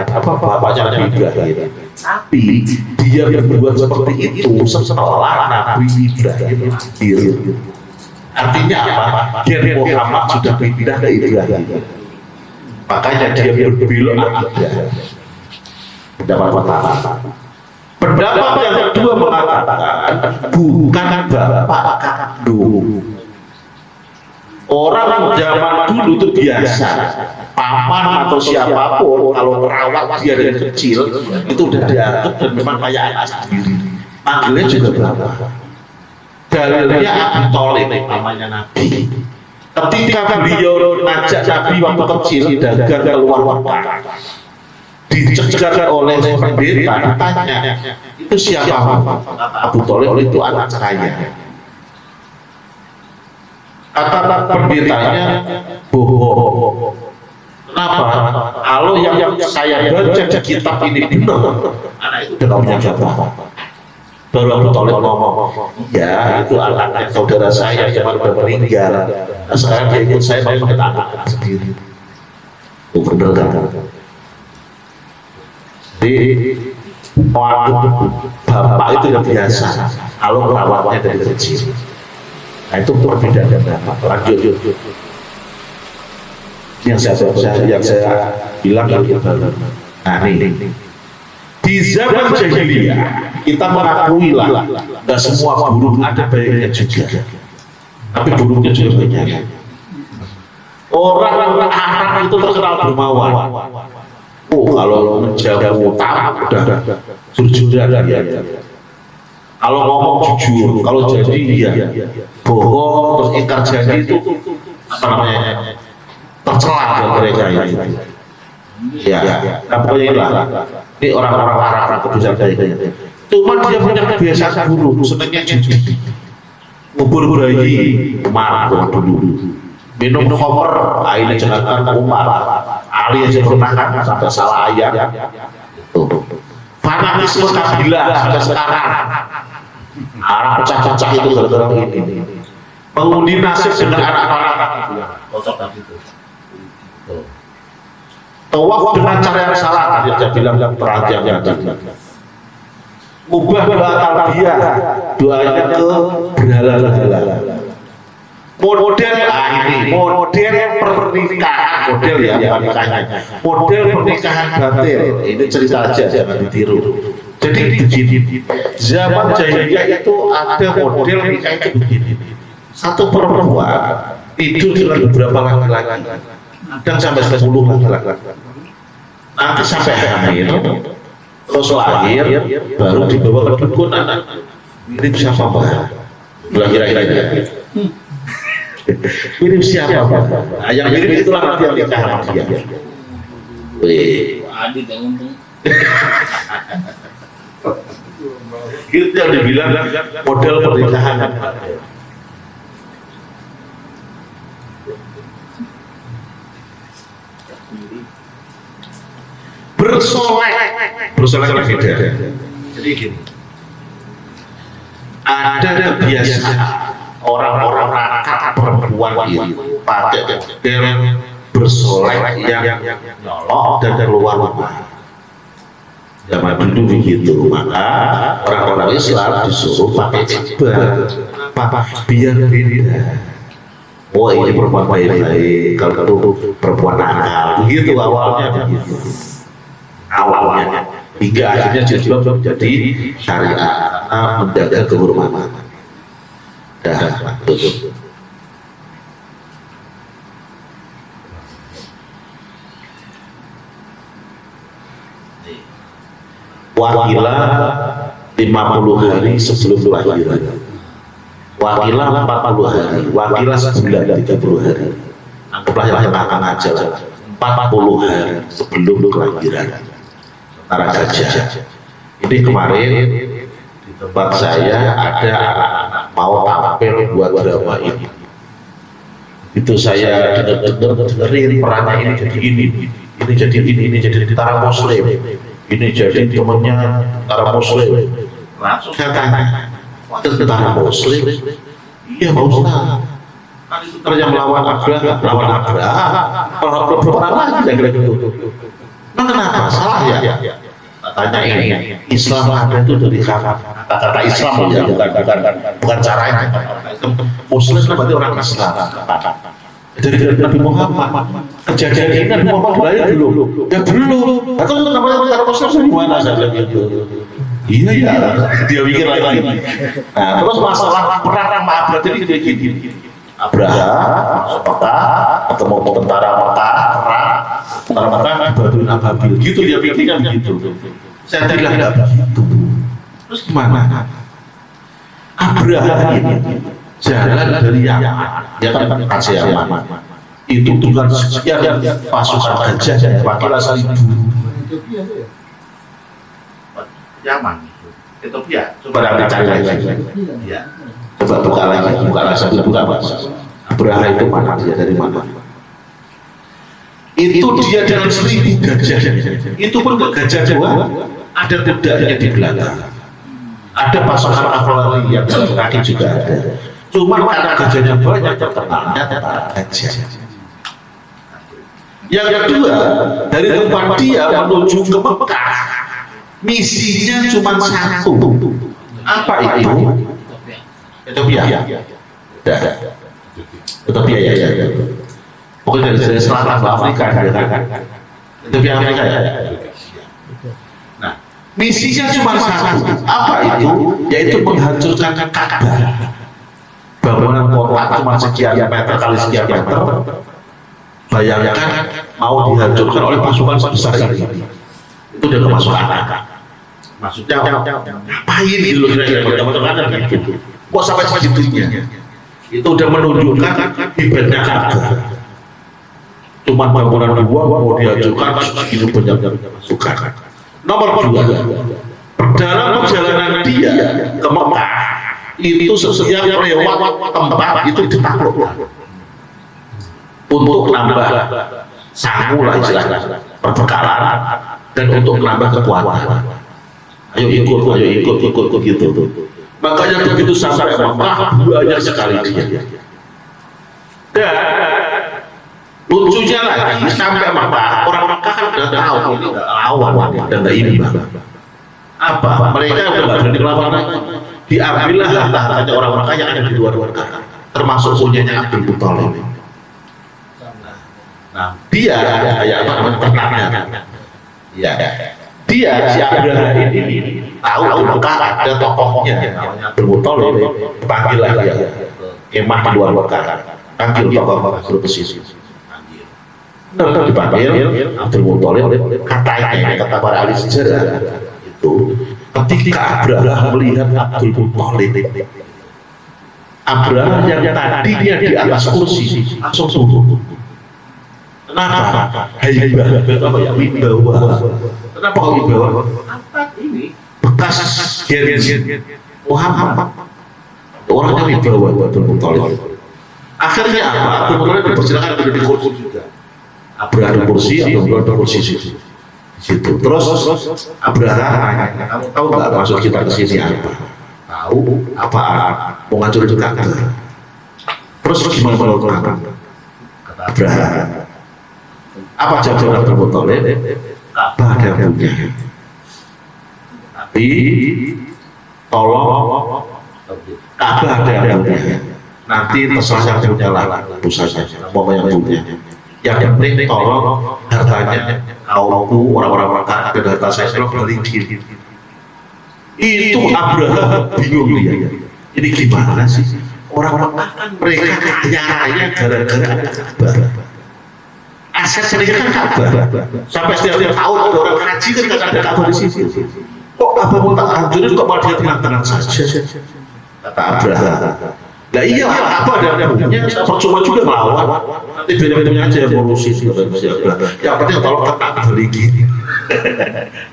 Nabi Ibrahim, tapi dia berbuat seperti itu setelah Nabi Ibrahim lahir. Artinya apa? Gen Muhammad sudah pindah ke Ibrahim, makanya dia berbelok akidah. Pendapat pertama. Pendapat yang kedua mengatakan bukan bapak kandung. Orang zaman dulu itu biasa, paman atau siapapun kalau merawat dia dari kecil itu udah dianggap dan memang kayak anak sendiri. Panggilnya juga bapak. Dalilnya Abu Thalib namanya Nabi. Ketika beliau ngajak Nabi waktu kecil dagang keluar Mekah, dicegat oleh pendeta, ditanya itu siapa? Abu Thalib itu anak saya. Kata pendetanya bohong. Kenapa? Kalau yang saya baca di kitab ini benar, anak itu udah punya bapak. Baru Abu Thalib ngomong, ya itu anak saudara saya yang baru meninggal. Nah, sekarang dia ikut saya mau anak sendiri. Itu benar kan? Jadi bapak itu yang biasa. Kalau merawatnya dari kecil. Nah itu perbedaan pendapat. Lanjut. Yang saya bilang gitu. Nah ini di zaman jahiliyah kita mengakui lah, nggak semua burung ada baiknya juga, tapi burungnya juga banyak. Orang Arab itu terkenal dermawan. Oh kalau menjamu tamu udah jujur dia. Kalau ngomong jujur, kalau jadi iya, bohong terus ingkar janji itu apa namanya tercela buat mereka itu. Ya, pokoknya ini orang-orang Arab kebiasaan kayaknya. Cuma dia punya kebiasaan buruk, senangnya judi, ngubur bayi, Umar dulu, minum khamr, akhirnya celaka Umar, Ali aja pernah sampai salah ayat. Fanatisme kabilah sampai sekarang. Arab pecah-pecah itu gara-gara ini. Pengundi nasib dengan anak-anak itu. Tawaf dengan cara yang salah, tadi saya bilang perhatiannya tadi. Ubah doa tarbiyah, doanya ke berhala-hala. Model pernikahan, model ya bukan nikahnya. Model pernikahan batil. Ini cerita aja, jangan ditiru. Jadi begini, zaman jahiliyah itu ada model nikah itu begini. Satu perempuan tidur dengan beberapa laki-laki, kadang sampai 10 laki-laki. Nanti sampai hamil, terus lahir, baru dibawa ke dukun anak. Mirip siapa Pak? Kira-kira. Mirip siapa Pak? Nah, yang mirip itulah nanti yang nikah sama dia. Wih, Adit yang untung. itu yang dibilang model pernikahan. Bersolek beda. Jadi gini, ada kebiasaan orang-orang nakal perempuan itu pakai model bersolek yang nyolok dan keluar rumah. Zaman dulu begitu, maka orang-orang Islam disuruh pakai jilbab, biar beda. Oh ini perempuan baik-baik, kalau itu perempuan nakal, begitu awalnya begitu. Awalnya, hingga akhirnya jilbab jadi syariat, menjaga kehormatan. Dah, betul. Wakilah 50 hari sebelum lahiran, wakilah 40 hari, wakilah sebulan 30 hari. Anggaplah yang akan aja 40 hari sebelum kelahiran. tentara gajah. Ini kemarin di tempat saya ada anak-anak mau tampil buat drama ini. Itu saya dengerin perannya ini jadi ini jadi ini jadi tentara Muslim, ini jadi temannya tentara Muslim. Langsung saya tanya, tentara Muslim? Iya Pak Ustaz. Kan itu yang melawan Abraha, kalau berperang lagi kira gitu. Nah, kenapa salah ya? Tanya ini, Islam ada itu dari kata Islam ya, bukan caranya. Muslim berarti orang Islam. Dari Nabi Muhammad, kejadian ini Nabi Muhammad lahir belum? Ya belum. Atau namanya orang Muslim gimana saja gitu? Iya, dia pikir lagi. Nah, terus masalah perang sama Abraha ini kayak gini. Abraha masuk Mekah, ketemu tentara Mekah, tentara Mekah dibaduin ababil, gitu dia pikirkan gitu. Saya bilang enggak begitu. Terus gimana? Abraha ini jalan dari Yaman, dia kan kasih Yaman. Itu bukan sekian pasukan gajah, wakil asal ibu. Yaman, Ethiopia. Coba cari lagi. Ya. Coba buka lagi, buka Abraha itu mana dia, dari mana? Itu dia dengan 1000 gajah. Itu pun gajah dua, ada kudanya di belakang. Ada pasukan kavaleri yang kaki juga ada. Cuma karena gajahnya banyak terkenalnya gajah. Yang kedua, dari tempat dia menuju ke Mekah, misinya cuma satu. Apa itu? Ethiopia. Ethiopia ya. Pokoknya dari selatan ke Afrika kan. Ethiopia Afrika ya. Nah, misinya cuma satu. Apa itu? Yaitu menghancurkan Ka'bah. Bangunan kota cuma sekian meter kali sekian meter. Bayangkan mau dihancurkan oleh pasukan sebesar ini. Itu udah kemasukan. Maksudnya ngapain gitu loh kira-kira teman-teman gitu. Kok sampai segitunya? Itu udah menunjukkan hebatnya Ka'bah. Cuma bangunan dua mau dihancurkan itu banyak pasukan. Nomor 2, dalam perjalanan dia ke Mekah itu setiap lewat tempat itu ditaklukkan untuk nambah sangu lah istilahnya, perbekalan dan untuk menambah kekuatan. Ayo ikut gitu. Makanya begitu sampai Mekah banyak sekali dia. Dan lucunya lagi sampai Mekah, orang Mekah kan udah tahu ini lawan dan tidak ini apa? Mereka udah nggak berani melawan lagi. Diambillah harta-hartanya orang Mekah yang ada di luar Mekah, termasuk punyanya Abdul Muthalib. Nah, dia kayak apa namanya ternaknya? Ya, dia si Abraha ini tahu di Mekah ada tokohnya namanya Abdul Muthalib, panggillah dia kemah di luar Mekah, panggil tokoh suruh ke sini. Dipanggil Abdul Muthalib, katanya kata para ahli sejarah itu ketika Abraha melihat Abdul Muthalib, Abraha yang tadi dia di atas kursi langsung turun. Kenapa? Haibah, apa ya? Wibawa. Kenapa kok wibawa? Apa ini? Bekas gen Muhammad. Orangnya wibawa Abdul Muthalib. Akhirnya apa? Abdul Muthalib dipersilakan duduk di kursi juga. Abraha ada kursi, Abdul Muthalib ada kursi situ. Terus Abraha nanya, kamu tahu nggak maksud kita ke sini apa? Tahu apa? Mau ngancurin Ka'bah. Terus gimana kalau kata Abraha? Apa jawaban Abdul Muthalib? Ka'bah ada yang punya. Tapi tolong Ka'bah ada yang punya. Nanti terserah yang punya lah pusatnya, mau yang punya. Yang penting tolong hartanya kaumku, orang-orang Mekah dan harta saya tolong balikin. Itu Abraha bingung dia. Ini gimana sih? Orang-orang Mekah kan mereka kaya gara-gara ada Ka'bah. Aset mereka kan Ka'bah. Sampai setiap tahun ada orang haji kan ada Ka'bah di situ. Kok Ka'bah mau tak hancurin kok malah dia tenang-tenang saja? Kata Abraha. Lah iya, apa ada punya? Percuma juga melawan. Nanti beda-bedanya aja yang ngurusin. Yang penting tolong tetap balikin.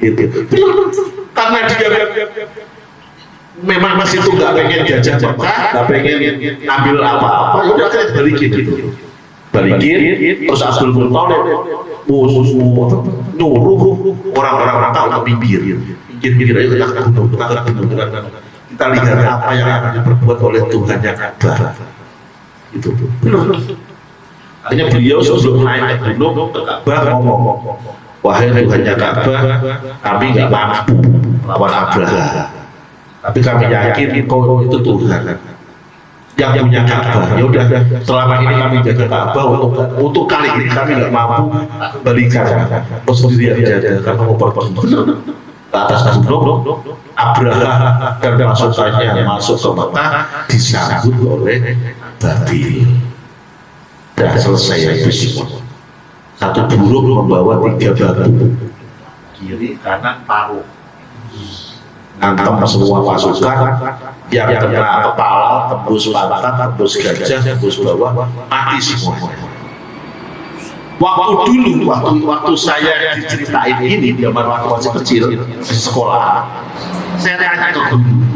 Itu. Karena dia memang masih itu nggak pengen jajan Mekah, nggak pengen ambil apa-apa, ya udah akhirnya balikin gitu. Balikin, terus Abdul Muthalib nyuruh orang-orang Mekah untuk pinggir ayo kita ke gunung, kita lihat apa yang akan diperbuat oleh Tuhan yang Ka'bah. Itu. Akhirnya beliau sebelum naik ke gunung ke Ka'bah ngomong, wahai Tuhannya Ka'bah, kami nggak mampu lawan Abraha. Tapi kami yakin kau itu Tuhan yang punya Ka'bah. Ya udah, selama ini kami jaga Ka'bah, untuk kali ini kami nggak mampu balikan. Kau sendiri yang jaga, karena mau pergi ke atas gunung. Abraha dan pasukannya masuk ke Mekah disambut oleh Babil. Dan selesai itu semua. Satu burung membawa 3 batu, kiri, kanan, paruh. Ngantem semua pasukan yang kena kepala, tembus pantat, tembus gajah, tembus bawah, mati semua. Waktu saya diceritain ini, zaman waktu masih kecil di sekolah, saya tanya ke guru,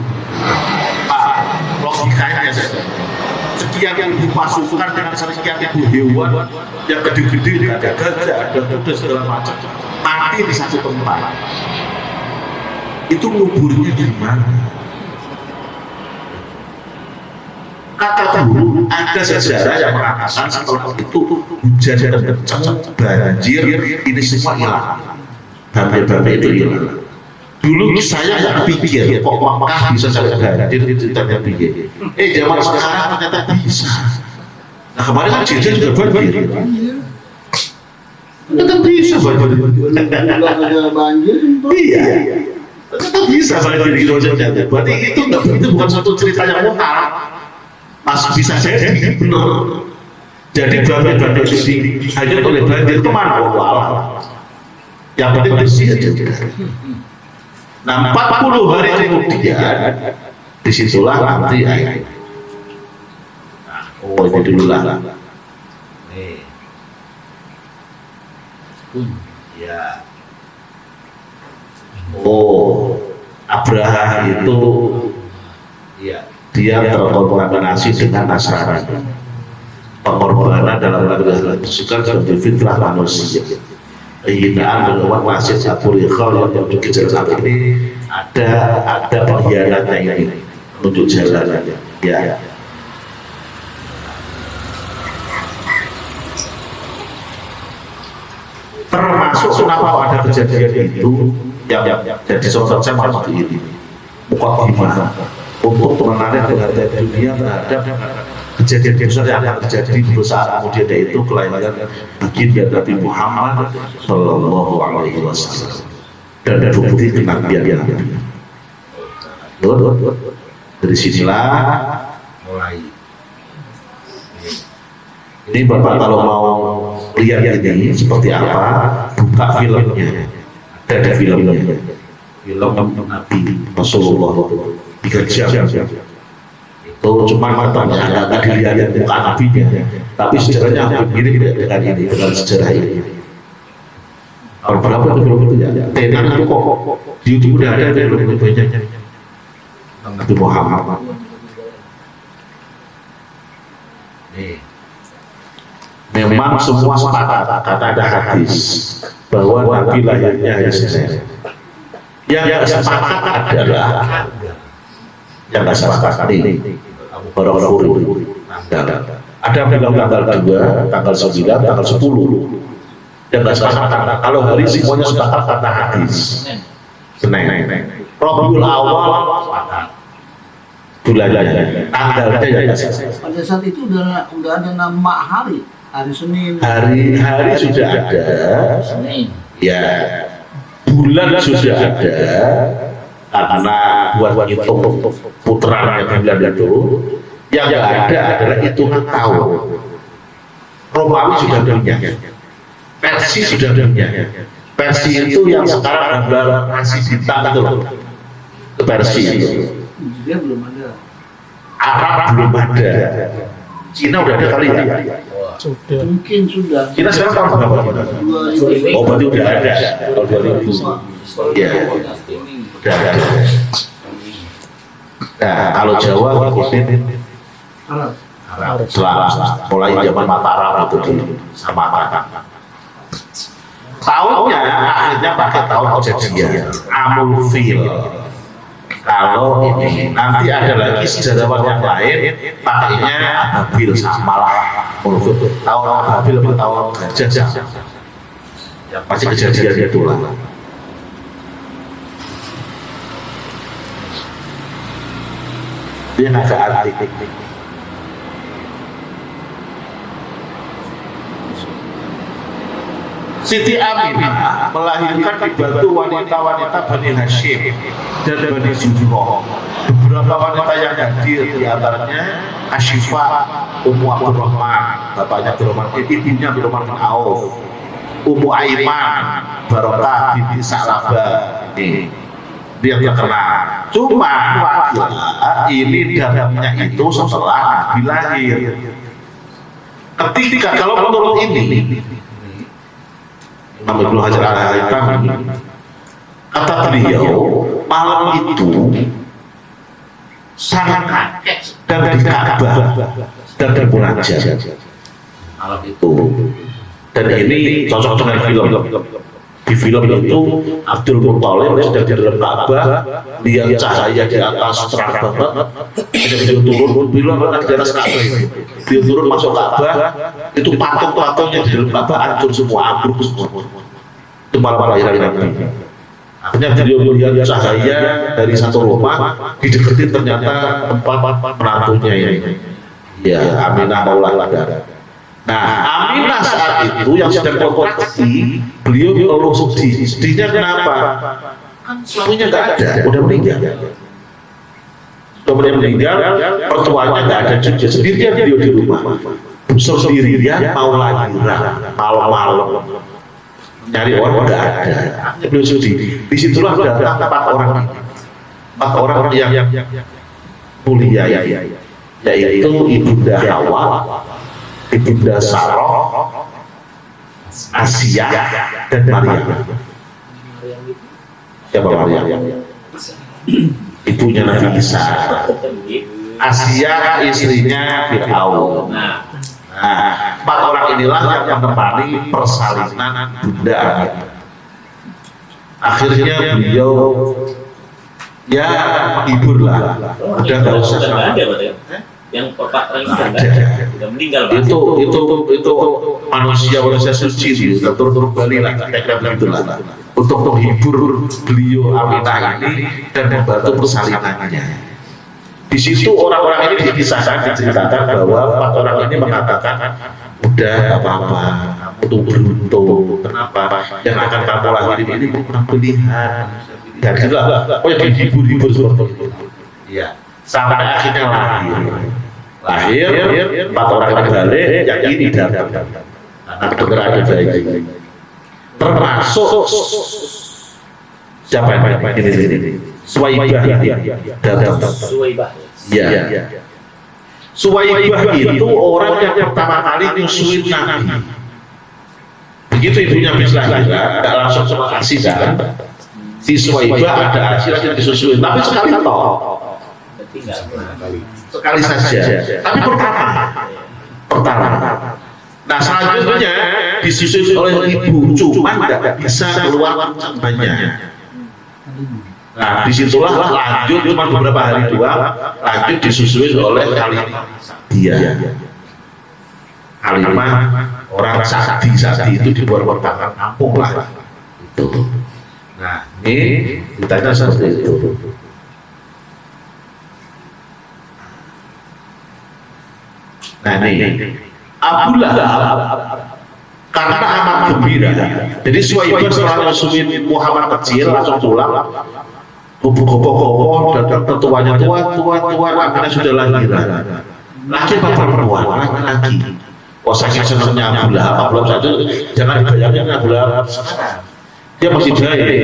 Pak, logikanya sekian ribu pasukan dengan sekian ribu hewan yang gede-gede, ada gajah, ada kuda segala macam, mati di satu tempat. Itu nguburnya di mana? Kata guru, ada sejarah yang mengatakan setelah itu hujan dan kencang, banjir, ini semua hilang. Banjir itu hilang. Dulu saya nggak pikir kok Mekah bisa sampai banjir, ceritanya begini. Zaman sekarang ternyata bisa. Nah kemarin kan Jeddah juga banjir. Tetap bisa banjir. Iya. Tetap bisa banjir gitu saja. Berarti itu bukan suatu cerita yang mutar. Masih bisa jadi benar. Jadi banjir ini hanya oleh banjir itu mana Allah. Yang penting bersih aja. Nah 40 hari kemudian disitulah nanti air. Oh ini dulu lah. Ya. Oh Abraha itu ya, dia terkontaminasi dengan Nasrani. Pengorbanan dalam rangka bersikap sebagai fitrah manusia. Hinaan melawan masjid Abu Rikhal yang menuju jalan ini ada pengkhianatnya ini untuk jalannya. Ya. Termasuk kenapa ada kejadian itu yang jadi sosok saya seperti ini. Mukaddimah untuk menarik perhatian dunia terhadap kejadian besar yang akan terjadi di saat kemudian yaitu kelahiran baginda Nabi Muhammad Sallallahu Alaihi Wasallam dan bukti kenabian Nabi. Dari sinilah mulai. Ini Bapak kalau mau lihat ini seperti apa, buka filmnya. Ada filmnya. Film Nabi Rasulullah 3 jam. Itu cuma matanya nggak dilihat muka nabinya, tapi sejarahnya hampir mirip dengan ini, dengan sejarah ini. Tahun berapa itu film itu ya? Tenan itu kok di YouTube udah ada film itu banyak. Nabi Muhammad. Memang semua sepakat karena ada hadis bahwa Nabi lahirnya hari Senin. Yang sepakat adalah yang nggak sepakat ini. Barokuri ada bilang tanggal 2, tanggal 9, tanggal 10 yang nggak sepakat. Kalau hari semuanya sepakat kata hadis Senin. Rabiul Awal bulannya, tanggalnya yang pada saat itu udah ada nama hari Senin. Hari sudah ada. Senin. Ya, bulan sudah ada. Karena buat hitung putarannya bulan itu, yang ada adalah hitungan tahun. Romawi sudah punya, Persia sudah punya. Persia itu yang sekarang gambar nasi bintang itu loh, Persia itu. Dia belum ada. Arab belum ada. Cina udah ada kali ya. Mungkin sudah. Kita sekarang tahun berapa kita? 2000. Oh berarti udah ada tahun 2000. Iya, udah ada. Nah kalau Jawa ikutin setelah mulai zaman Mataram itu disamakan. Tahunnya akhirnya pakai tahun kejadian Amul Fil. Kalau ini nanti ada lagi sejarawan yang lain pakainya Ababil sama lah. Tahun Ababil atau tahun gajah yang pasti kejadian itulah. Dia agak antik. Siti Aminah melahirkan dibantu wanita-wanita Bani Hashim dan Bani Zuhroh. Beberapa wanita yang hadir di antaranya Ashifa, Ummu Abdurrahman, bapaknya Abdurrahman, ibunya Abdurrahman bin Auf, Ummu Aiman, Barokah binti Sa'labah. Dia terkenal. Cuma ini dalamnya itu setelah Nabi lahir. Ketika kalau menurut ini Imam Ibnu Hajar al-Haytami kata beliau malam itu sangat dan di Ka'bah dan bermunajat malam itu, dan ini cocok dengan film. Di film itu Abdul Muthalib sedang di dalam Ka'bah, lihat cahaya di atas terang banget, dia turun, bilang anak di atas Ka'bah itu, dia turun masuk Ka'bah, itu patung-patungnya di dalam Ka'bah hancur semua, ambruk semua. Itu malam kelahiran Nabi. Akhirnya beliau melihat cahaya dari satu rumah, dideketin ternyata tempat menantunya ini, ya Aminah Maulana. Nah, Aminah saat itu yang sedang kontraksi, beliau mengeluh sedih. Sedihnya kenapa? Kan suaminya nggak ada, udah meninggal. Sudah meninggal, pertuanya nggak ada juga. Sendirian beliau di rumah. Sendirian mau lahiran, malam-malam. Nyari orang nggak ada. Beliau sedih. Disitulah datang 4 orang. 4 orang yang mulia, yaitu Ibunda Hawa, Ibunda Sarah, Asia, dan Maryam. Siapa Maryam? Ibunya Nabi Isa. Asia istrinya Fir'aun. Nah, 4 orang inilah yang menemani persalinan Bunda Aminah. Akhirnya beliau ya menghibur lah. Udah nggak usah yang Pak Rangga sudah meninggal. Itu manusia suci itu turun balik lah, kira-kira begitulah, untuk menghibur beliau Aminah ini dan membantu persalinannya. Di situ orang-orang ini dikisahkan, diceritakan bahwa 4 orang ini mengatakan, udah apa-apa, kamu tuh beruntung. Kenapa? Yang akan kamu lahirin ini kurang pilihan. Dan itulah, oh ya dihibur-hibur seperti itu. Iya. Sampai akhirnya lahir 4 orang ini balik, yang ini datang karena benar ada bayi, termasuk siapa ini Suwaibah datang. Ya. Suwaibah itu orang yang pertama kali nyusuin Nabi. Begitu ibunya bisa lahiran, nggak langsung sama kasih kan? Si Suwaibah ada hasil yang disusuin, tapi sekali toh. Sekali saja, tapi pertama. Nah selanjutnya disusui oleh ibu, cuma tidak bisa keluar banyak. Nah disitulah lanjut cuma beberapa hari doang, lanjut disusui oleh Kalimah. Kalimah orang sakti itu di luar pertahanan kampung lah. Itu. Nah ini ditanya seperti itu. Nah ini Abu Lahab karena amat gembira. Jadi Suwaibah setelah nyusuin Muhammad kecil langsung pulang, gopoh-gopoh datang tetuanya, tuan Aminah sudah lahiran. Laki apa perempuan? Laki. Oh saking senangnya Abu Lahab, jangan dibayangkan Abu Lahab dia masih jahil,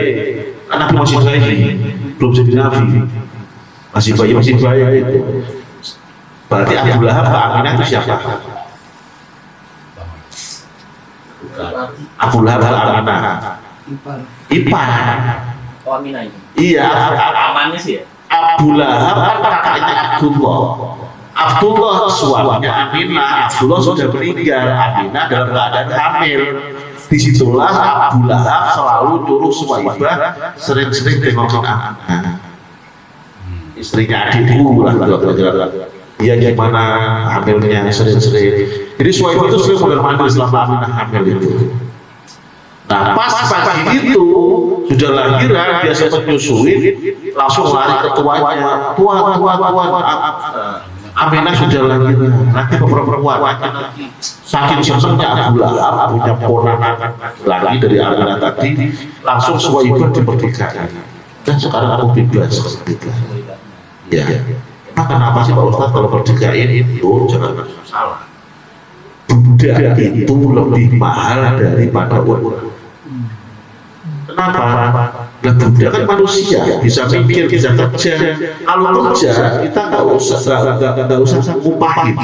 anaknya masih jahil, belum jadi nabi, masih bayi itu. Berarti Abu Lahab Aminah itu siapa? Abu Lahab Aminah. Ipar. Ipar. Oh, Aminah itu. Iya. Amannya sih ya. Abu Lahab kan kakaknya Abdullah. Abdullah suaminya Aminah. Abdullah sudah meninggal. Aminah dalam keadaan hamil. Disitulah Abu Lahab selalu nyuruh Suwaibah sering-sering tengokin Aminah. Istrinya adikku lah. Iya gimana hamilnya sering-sering. Jadi Suwaibah itu sering mondar-mandir selama Aminah hamil itu. Nah pas pagi itu sudah lahiran biasa menyusuin langsung lari ke tuanya. Tuan Aminah sudah lahiran. Nanti perempuan saking senangnya Abu Lahab punya ponakan lagi dari Aminah tadi langsung Suwaibah dimerdekakan. Dan sekarang aku bebas. Ya. Nah, kenapa sih Pak Ustadz kalau merdekain itu jangan salah. Budak itu lebih mahal daripada uang. Kenapa? Lah budak kan manusia, bisa mikir, bisa kerja. Kalau kerja kita nggak usah ngupahin.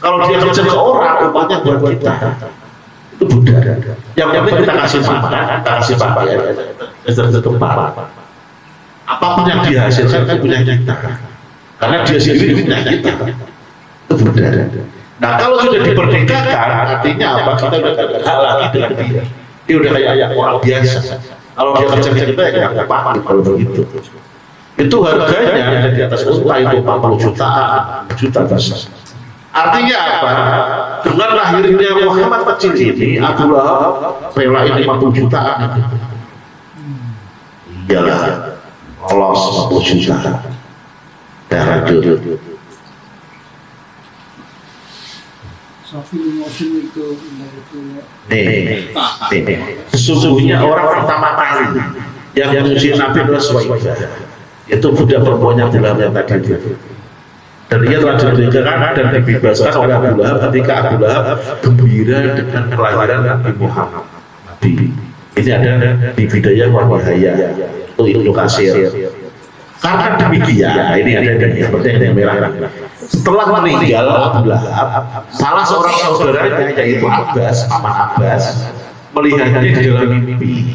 Kalau dia kerja ke orang, upahnya buat kita. Itu budak. Yang penting kita kasih makan, kasih pakaian, tempat. Apapun yang dihasilkan itu punya kita. Karena dia sendiri punya kita. Itu budak. Nah kalau sudah diperdekakan, artinya apa? Kita udah gak hak lagi dengan dia. Dia udah kayak orang biasa. Kalau dia kerja kita ya nggak apa-apa kalau begitu. Itu harganya di atas unta itu 40 juta bisa. Artinya apa? Dengan lahirnya Muhammad kecil ini, Abu Lahab relain 50 jutaan. Iyalah, lolos 50 juta. Lanjut. Nih. Sesungguhnya orang pertama kali yang menguji Nabi adalah Suwaibah. Itu budak perempuannya Abu Lahab yang tadi itu. Dan ia telah diberikan dan dibebaskan oleh Abu Lahab ketika Abu Lahab gembira dengan kelahiran Nabi Muhammad. Ini ada di Bidayah wa Nihayah itu Ibnu Katsir. Karena demikian, ini ada yang merah. Setelah meninggal Abu Lahab, salah seorang saudaranya yaitu Abbas, Paman Abbas, melihatnya di dalam mimpi.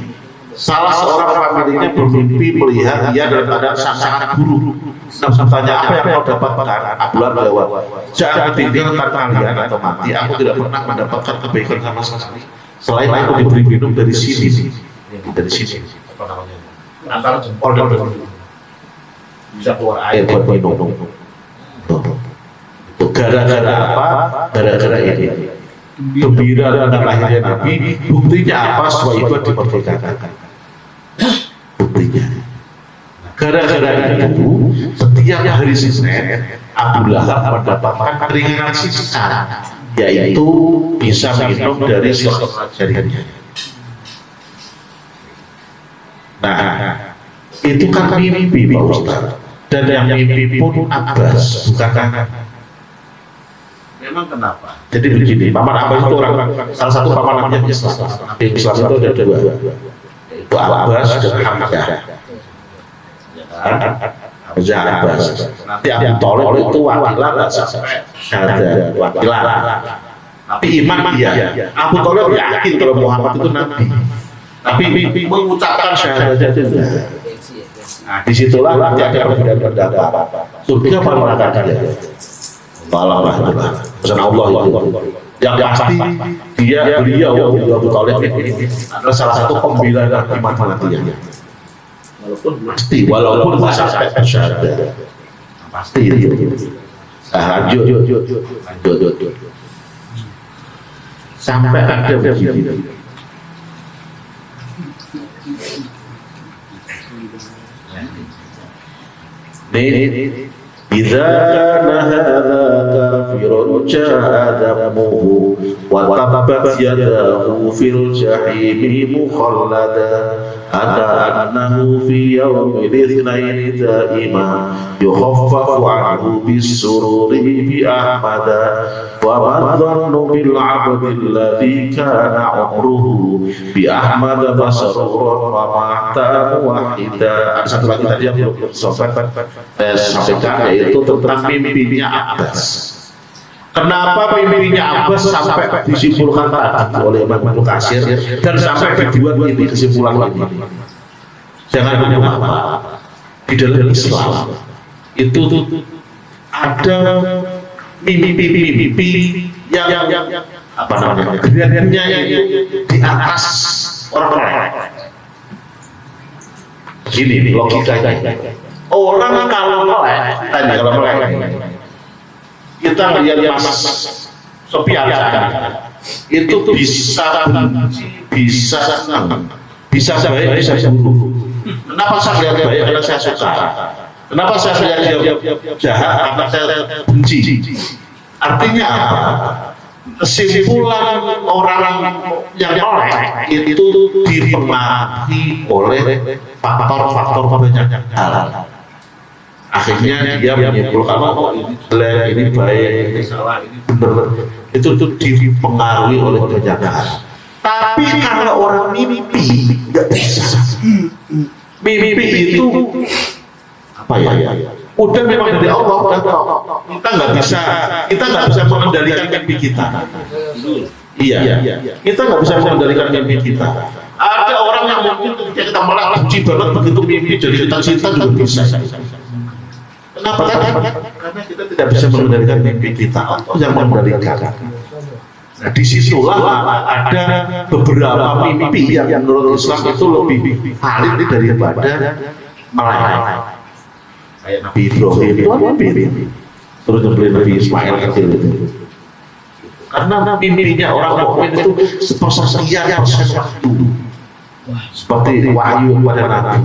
Salah seorang familinya bermimpi melihat dia dalam keadaan sangat buruk. Nah, bertanya apa yang kau dapatkan? Abu Lahab jawab, jangan tinggalkan kalian atau mati. Aku tidak pernah mendapatkan kebaikan sama sekali. Selain aku diberi minum dari sini. Antara jempol dan bisa keluar air buat minum. Gara-gara apa? Gara-gara ini. Gembira tentang lahirnya Nabi. Buktinya apa? Suwaibah dimerdekakan. Buktinya. Gara-gara itu, setiap hari Senin, Abu Lahab mendapatkan keringanan siksa, yaitu bisa minum dari suatu jarinya. Nah, itu kan mimpi Pak Ustaz. Dan yang mimpi pun Abbas, bukan kan? memang kenapa? Jadi begini, Paman Abbas itu orang salah satu paman namanya Islam. Di Islam itu ada dua, yaitu Abbas dan Hamzah. Hamzah Abbas. Nanti Abu Thalib itu wakilan nggak sampai syahadat, wakilan. Tapi iman dia. Abu Thalib yakin kalau Muhammad itu nabi. Tapi mengucapkan syahadat itu enggak. Nah, disitulah nanti ada perbedaan pendapat. Surga apa neraka dia? Allah, pesan Allah itu. Yang pasti beliau Abu Thalib ini adalah salah satu pembela Nabi mati-matian. Walaupun masa sampai syahadat. Pasti itu. Lanjut. Sampai ada begini. Idza kana hadza kafirun ja'a damuhu wa tabbat yadahu fil jahimi mukhallada hatta annahu fi yawmil itsnain daima yukhaffafu anhu bis-sururi bi ahmada wa ma dhannu bil 'abdi alladhi kana 'umruhu bi ahmada masruran wa ma'ta wahida. Ada satu lagi tadi yang belum sobat sampaikan, yaitu tentang mimpinya Abbas. Kenapa mimpinya Abbas sampai disimpulkan tadi oleh Imam Ibnu Katsir dan sampai dibuat ini kesimpulan ini? Jangan lupa di dalam Islam itu ada mimpi-mimpi yang apa namanya derajatnya di atas orang lain. Gini logikanya. Orang kalau melek, kita melihat Mas Sofian itu bisa benci, bisa senang, bisa baik, bisa buruk. Kenapa saya lihat baik? Karena saya suka. Kenapa saya lihat dia jahat? Karena saya benci. Artinya apa? Kesimpulan orang yang melek itu dipengaruhi oleh faktor-faktor banyak hal. Akhirnya dia menyimpulkan oh ini jelek, ini baik, ini salah, ini benar. Itu dipengaruhi oleh banyak hal. Tapi kalau orang mimpi nggak bisa. Mimpi itu apa ya? Udah memang dari Allah, udah kita nggak bisa mengendalikan mimpi kita. Iya, kita nggak bisa mengendalikan mimpi kita. Ada orang yang mungkin ketika kita melek benci banget begitu mimpi jadi cita-cita juga bisa. Kenapa? Karena kita tidak bisa mengendalikan mimpi kita, Allah yang mengendalikan. Nah, disitulah ada beberapa mimpi yang menurut Islam itu lebih valid daripada melek. Kayak Nabi Ibrahim itu mimpi, terus Nabi Ismail kecil itu. Karena mimpinya orang mukmin itu sepersekian persen waktu, seperti wahyu kepada Nabi.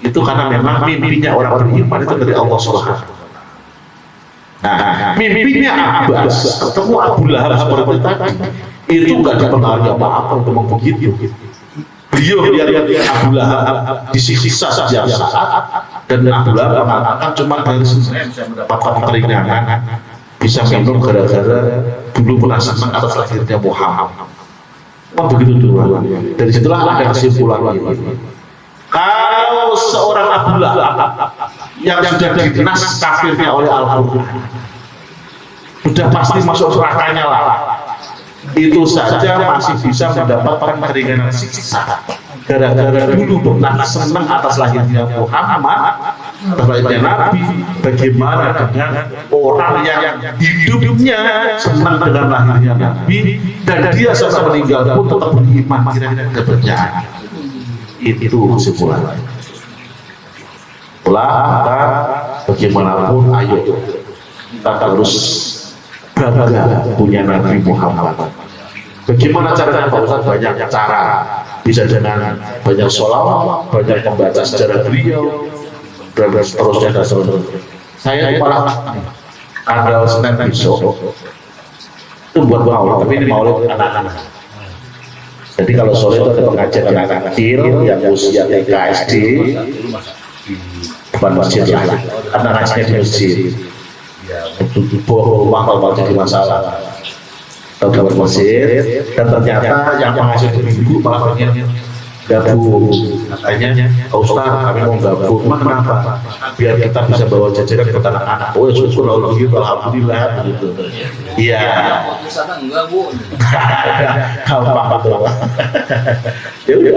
Itu karena memang mimpinya orang beriman itu dari Allah Subhanahu. Nah, mimpinya Abbas ketemu Abu Lahab seperti tadi itu nggak dipengaruhi apa-apa untuk begitu. Beliau lihat Abu Lahab disiksa setiap saat dan Abu Lahab mengatakan cuma dari Senin saya mendapatkan keringanan bisa minum gara-gara dulu pernah senang atas lahirnya Muhammad. Oh begitu dulu. Dari situlah ada kesimpulan ini. Kalau seorang Abu Lahab yang sudah dinas kafirnya oleh Al-Quran sudah pasti masuk nerakanya lah, itu saja masih bisa mendapatkan keringanan siksa gara-gara dulu pernah senang atas lahirnya Muhammad, atas lahirnya Nabi. Bagaimana dengan orang yang hidupnya senang dengan lahirnya Nabi dan dia sampai meninggal pun tetap beriman kira-kira kebenaran. Itu kesimpulan. Maka bagaimanapun ayo kita harus bangga punya Nabi Muhammad. Bagaimana caranya Pak Ustaz? Banyak cara. Bisa dengan banyak sholawat, banyak membaca sejarah beliau, dan seterusnya dan seterusnya. Saya malah tanggal Senin besok itu buat maulid, tapi ini maulid anak-anak. Jadi kalau sore itu ada pengajian anak kecil yang usia TK SD depan masjid lah, karena ngajinya di masjid. Untuk rumah kalau jadi masalah, atau di masjid, dan ternyata yang mengajar di minggu malah pengen gabung. Katanya, Pak Ustaz kami mau gabung, kenapa? Biar kita bisa bawa jajaran ke anak-anak. Oh ya syukur kalau begitu, alhamdulillah gitu. Iya. Sana enggak bu. Gampang betul. Ya udah,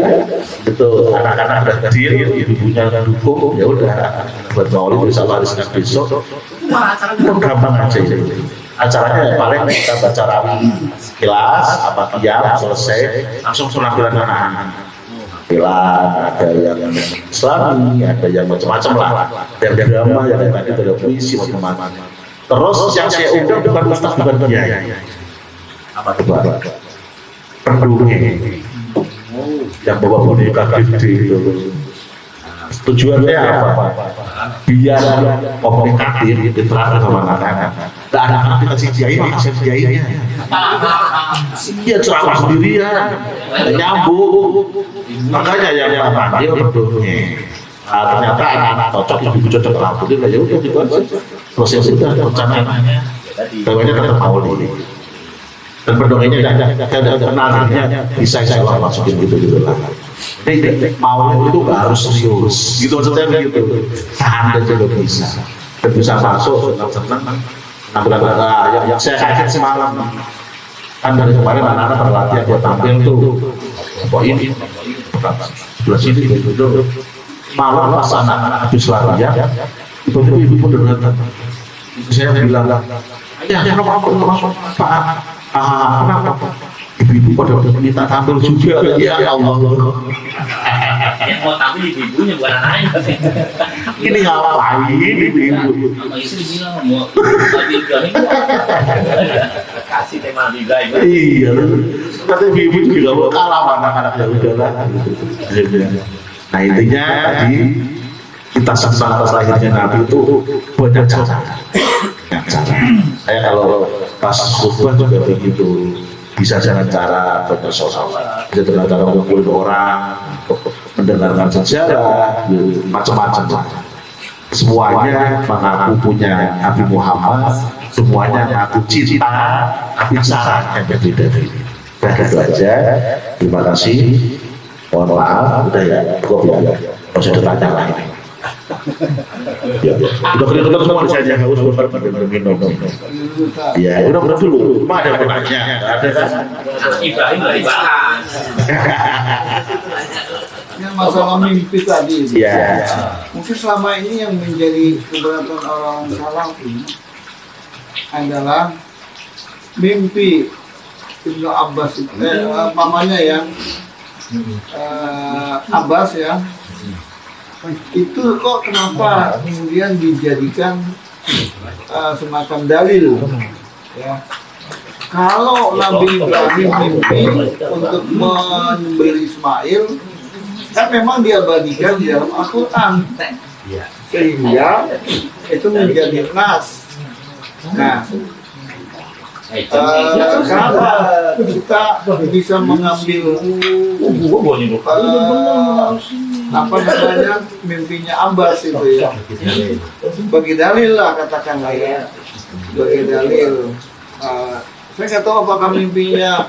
betul. Anak-anak udah kecil, ibunya dukung, ya udah. Buat maulid insya Allah hari Senin besok. Gampang aja itu. Acaranya paling kita baca rawi kelas, apa diam selesai, langsung penampilan anak-anak. Ada yang Islami, ada yang macam-macam lah, ada yang drama, yang tadi ada puisi, macam-macam. Terus yang saya undang bukan ustaz, bukan kiai. Apa coba? Pendongeng yang bawa boneka gede itu. Tujuannya apa? Biar komunikatif, interaksi sama anak-anak. Dan anak-anak kita si kiai, makasih kiainya. Dia ceramah sendirian, nyambung. Makanya yang panggil pendongeng. Ternyata anak-anak cocok, lebih cocok alhamdulillah, ya udah gitu aja. Proses sudah rencananya. Bawahnya tetap maulid. Dan pendongengnya ada nadinya bisa saya masukin gitu lah. Jadi maulid itu nggak harus serius, gitu maksudnya gitu. Santai juga bisa. Dan bisa masuk senang-senang yang saya kaget semalam kan dari kemarin anak-anak berlatih buat tampil tuh poin sebelah sini gitu malam pas anak-anak habis latihan itu ibu pun datang saya bilang ya kenapa ibu pada minta tampil juga ya Allah Yang mau tampil ibu-ibunya bukan anaknya. ini ngapain ibu Sama istri bilang mau tampil berani kasih tema Ibrahim. iya kata ibu juga mau kalah anak-anak ya udahlah nah intinya tadi kita saksikan atas lahirnya Nabi itu banyak cara saya kalau pas khutbah juga begitu bisa dengan cara bersoal, bisa dengan cara mengumpulin orang, mendengarkan sejarah, macam-macam. Semuanya mengaku punya Nabi Muhammad, semuanya mengaku cinta, tapi caranya berbeda-beda. Itu aja. Terima kasih. Mohon maaf, udah ya, cukup ya. Nggak usah ditanya lagi. Ya, udah kelihatan semua di saja haus berminum. Ya, udah dulu. Cuma ada penanya, ada kan? Ibrahim nggak dibahas. Yang masalah mimpi tadi. Ya. Mungkin selama ini yang menjadi keberatan orang Salafi adalah mimpi Ibnu Abbas itu, mamanya ya, Abbas ya. Itu kok kenapa kemudian dijadikan semacam dalil ya? Kalau Nabi Ibrahim mimpi untuk membeli Ismail kan memang diabadikan di dalam Al-Quran sehingga itu menjadi nas. Nah, kenapa kita bisa mengambil apa namanya mimpinya Abbas itu ya bagi dalil lah katakanlah ya, bagi dalil. Saya nggak tahu apakah mimpinya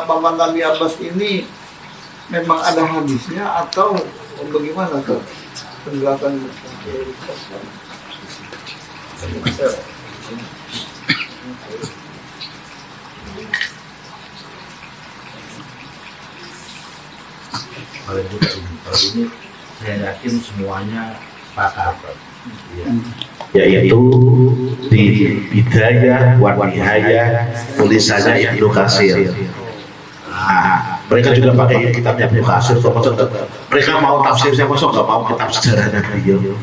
paman Nabi Abbas ini memang ada hadisnya atau bagaimana tuh penjelasan. Kalau ini saya yakin semuanya pakar yaitu di Bidayah wa Nihayah tulisannya Ibnu Katsir. Nah, mereka juga pakai kitabnya Ibnu Katsir. Mereka mau tafsirnya masuk nggak mau kitab sejarahnya beliau.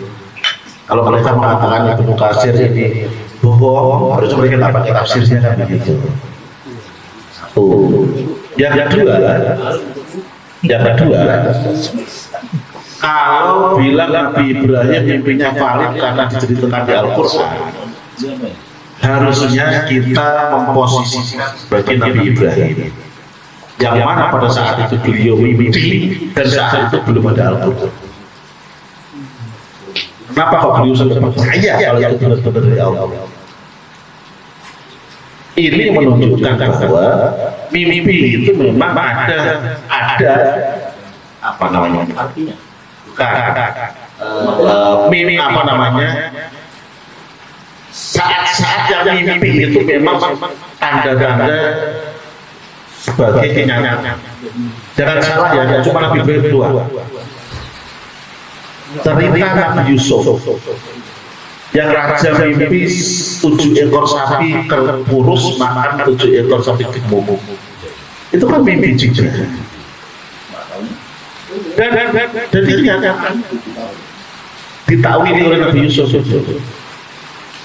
Kalau mereka mengatakan Ibnu Katsir ini bohong, harusnya mereka nggak pakai tafsirnya kan begitu. Yang kedua, kalau bilang Nabi Ibrahim mimpinya valid karena diceritakan di Al-Quran, harusnya kita memposisikan sebagai Nabi Ibrahim yang mana pada saat itu beliau mimpi dan saat itu belum ada Al-Quran. Kenapa kok beliau sampai percaya kalau itu benar-benar dari Allah? Ini menunjukkan bahwa mimpi itu memang ada apa namanya artinya mimpi apa namanya saat-saat yang mimpi itu memang tanda-tanda sebagai kenyataan. Jangan salah ya, cuma Nabi Ibrahim dua. Cerita Nabi Yusuf yang raja mimpi 7 ekor sapi kurus makan 7 ekor sapi gemuk. Itu kan mimpi juga. Dan kenyataan ditakwili oleh Nabi Yusuf.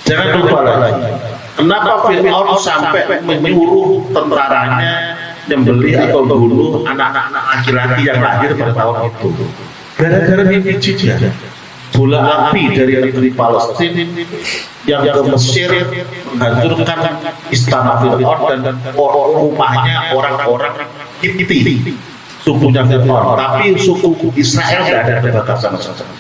Jangan lupa lagi, kenapa Fir'aun sampai menyuruh tentaranya membeli atau membunuh anak-anak laki-laki yang lahir pada tahun itu? Gara-gara mimpi juga. Bola api dari negeri Palestina yang ke Mesir menghancurkan istana Fir'aun dan rumahnya orang-orang Hiti, sukunya Fir'aun. Tapi suku Israel tidak ada batasan sama-sama.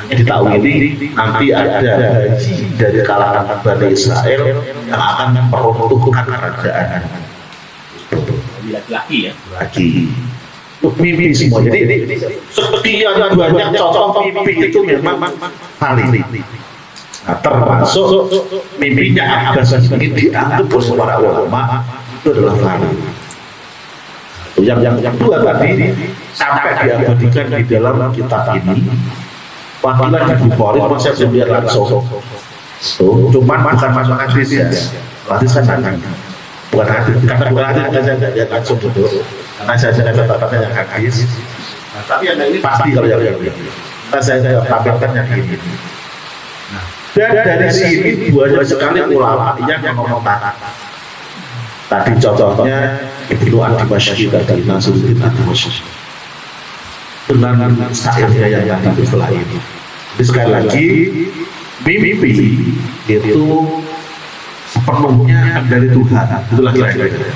Ditakwili nanti ada haji dari kalangan Bani Israel yang akan meruntuhkan kerajaan. Laki-laki ya. Laki. Mimpi semua. Jadi sekian banyak contoh mimpi itu memang valid. Nah, termasuk mimpinya Abbas ini dianggap oleh para ulama itu adalah valid. Yang kedua tadi sampai diabadikan di dalam kitab ini, wakilan di Bukhari, saya belum lihat langsung. Cuman bukan masuk hadis ya, hadis kan nanti bukan hadis, karena bukan hadis saya tidak lihat langsung gitu. Karena saya katakan yang hadis, tapi yang ini pasti kalau yang ini. Saya tampilkan yang ini. Dan dari sini banyak sekali ulama yang mengomongkan. Tadi contohnya Ibnu Adi-Masyih dari Nasruddin Adi-Masyih dengan syairnya yang tadi setelah ini. Jadi sekali lagi mimpi itu sepenuhnya dari Tuhan. Itulah kira-kira.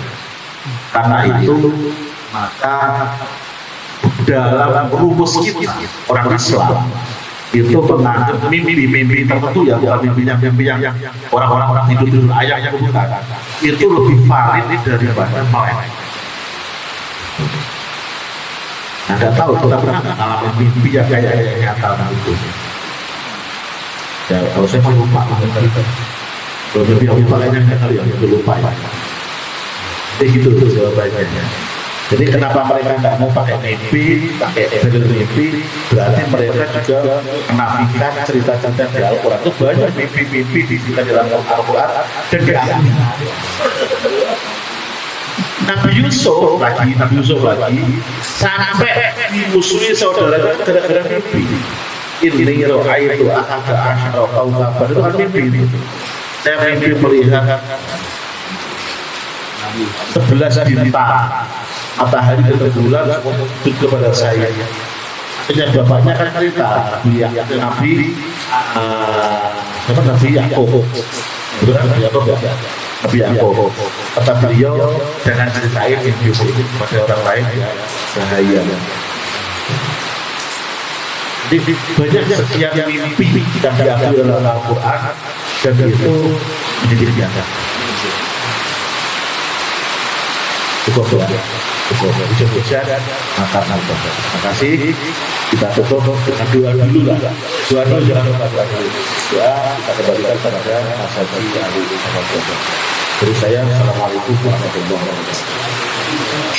Karena itu maka dalam rumus kita orang Islam itu menganggap mimpi tertentu ya, bukan mimpi yang orang-orang tidur ayam bukan, itu lebih valid daripada melek. Nah, nggak tahu kita pernah ngalamin mimpi yang kayak nyata itu. Ya kalau saya mau lupa, kalau mimpi yang lupa kayaknya nggak tahu ya, lupa ya. Jadi gitu jawabannya. Jadi kenapa mereka nggak mau pakai mimpi, pakai mimpi, berarti mereka juga menafikan cerita-cerita di Al-Quran. Itu banyak mimpi-mimpi di dalam Al-Quran dan diakui. Nabi Yusuf lagi sampai dimusuhi saudaranya gara-gara mimpi. Ini ro'aitu ahada asyara kaukaban, itu kan mimpi. Saya mimpi melihat 11 bintang, matahari dan bulan sujud kepada saya. Hanya bapaknya kan cerita Nabi Yakub, Nabi Yakub. Kata beliau jangan ceritain mimpi ini kepada orang lain ya, bahaya. Jadi banyak sekian mimpi yang diambil dalam Al-Quran dan itu menjadi biasa. Cukup maka terima kasih. Kita tutup dengan doa dulu lah. Doa dulu jangan lupa doa dulu. Doa kita kembalikan kepada Mas Haji Ali. Dari saya, assalamualaikum warahmatullahi wabarakatuh.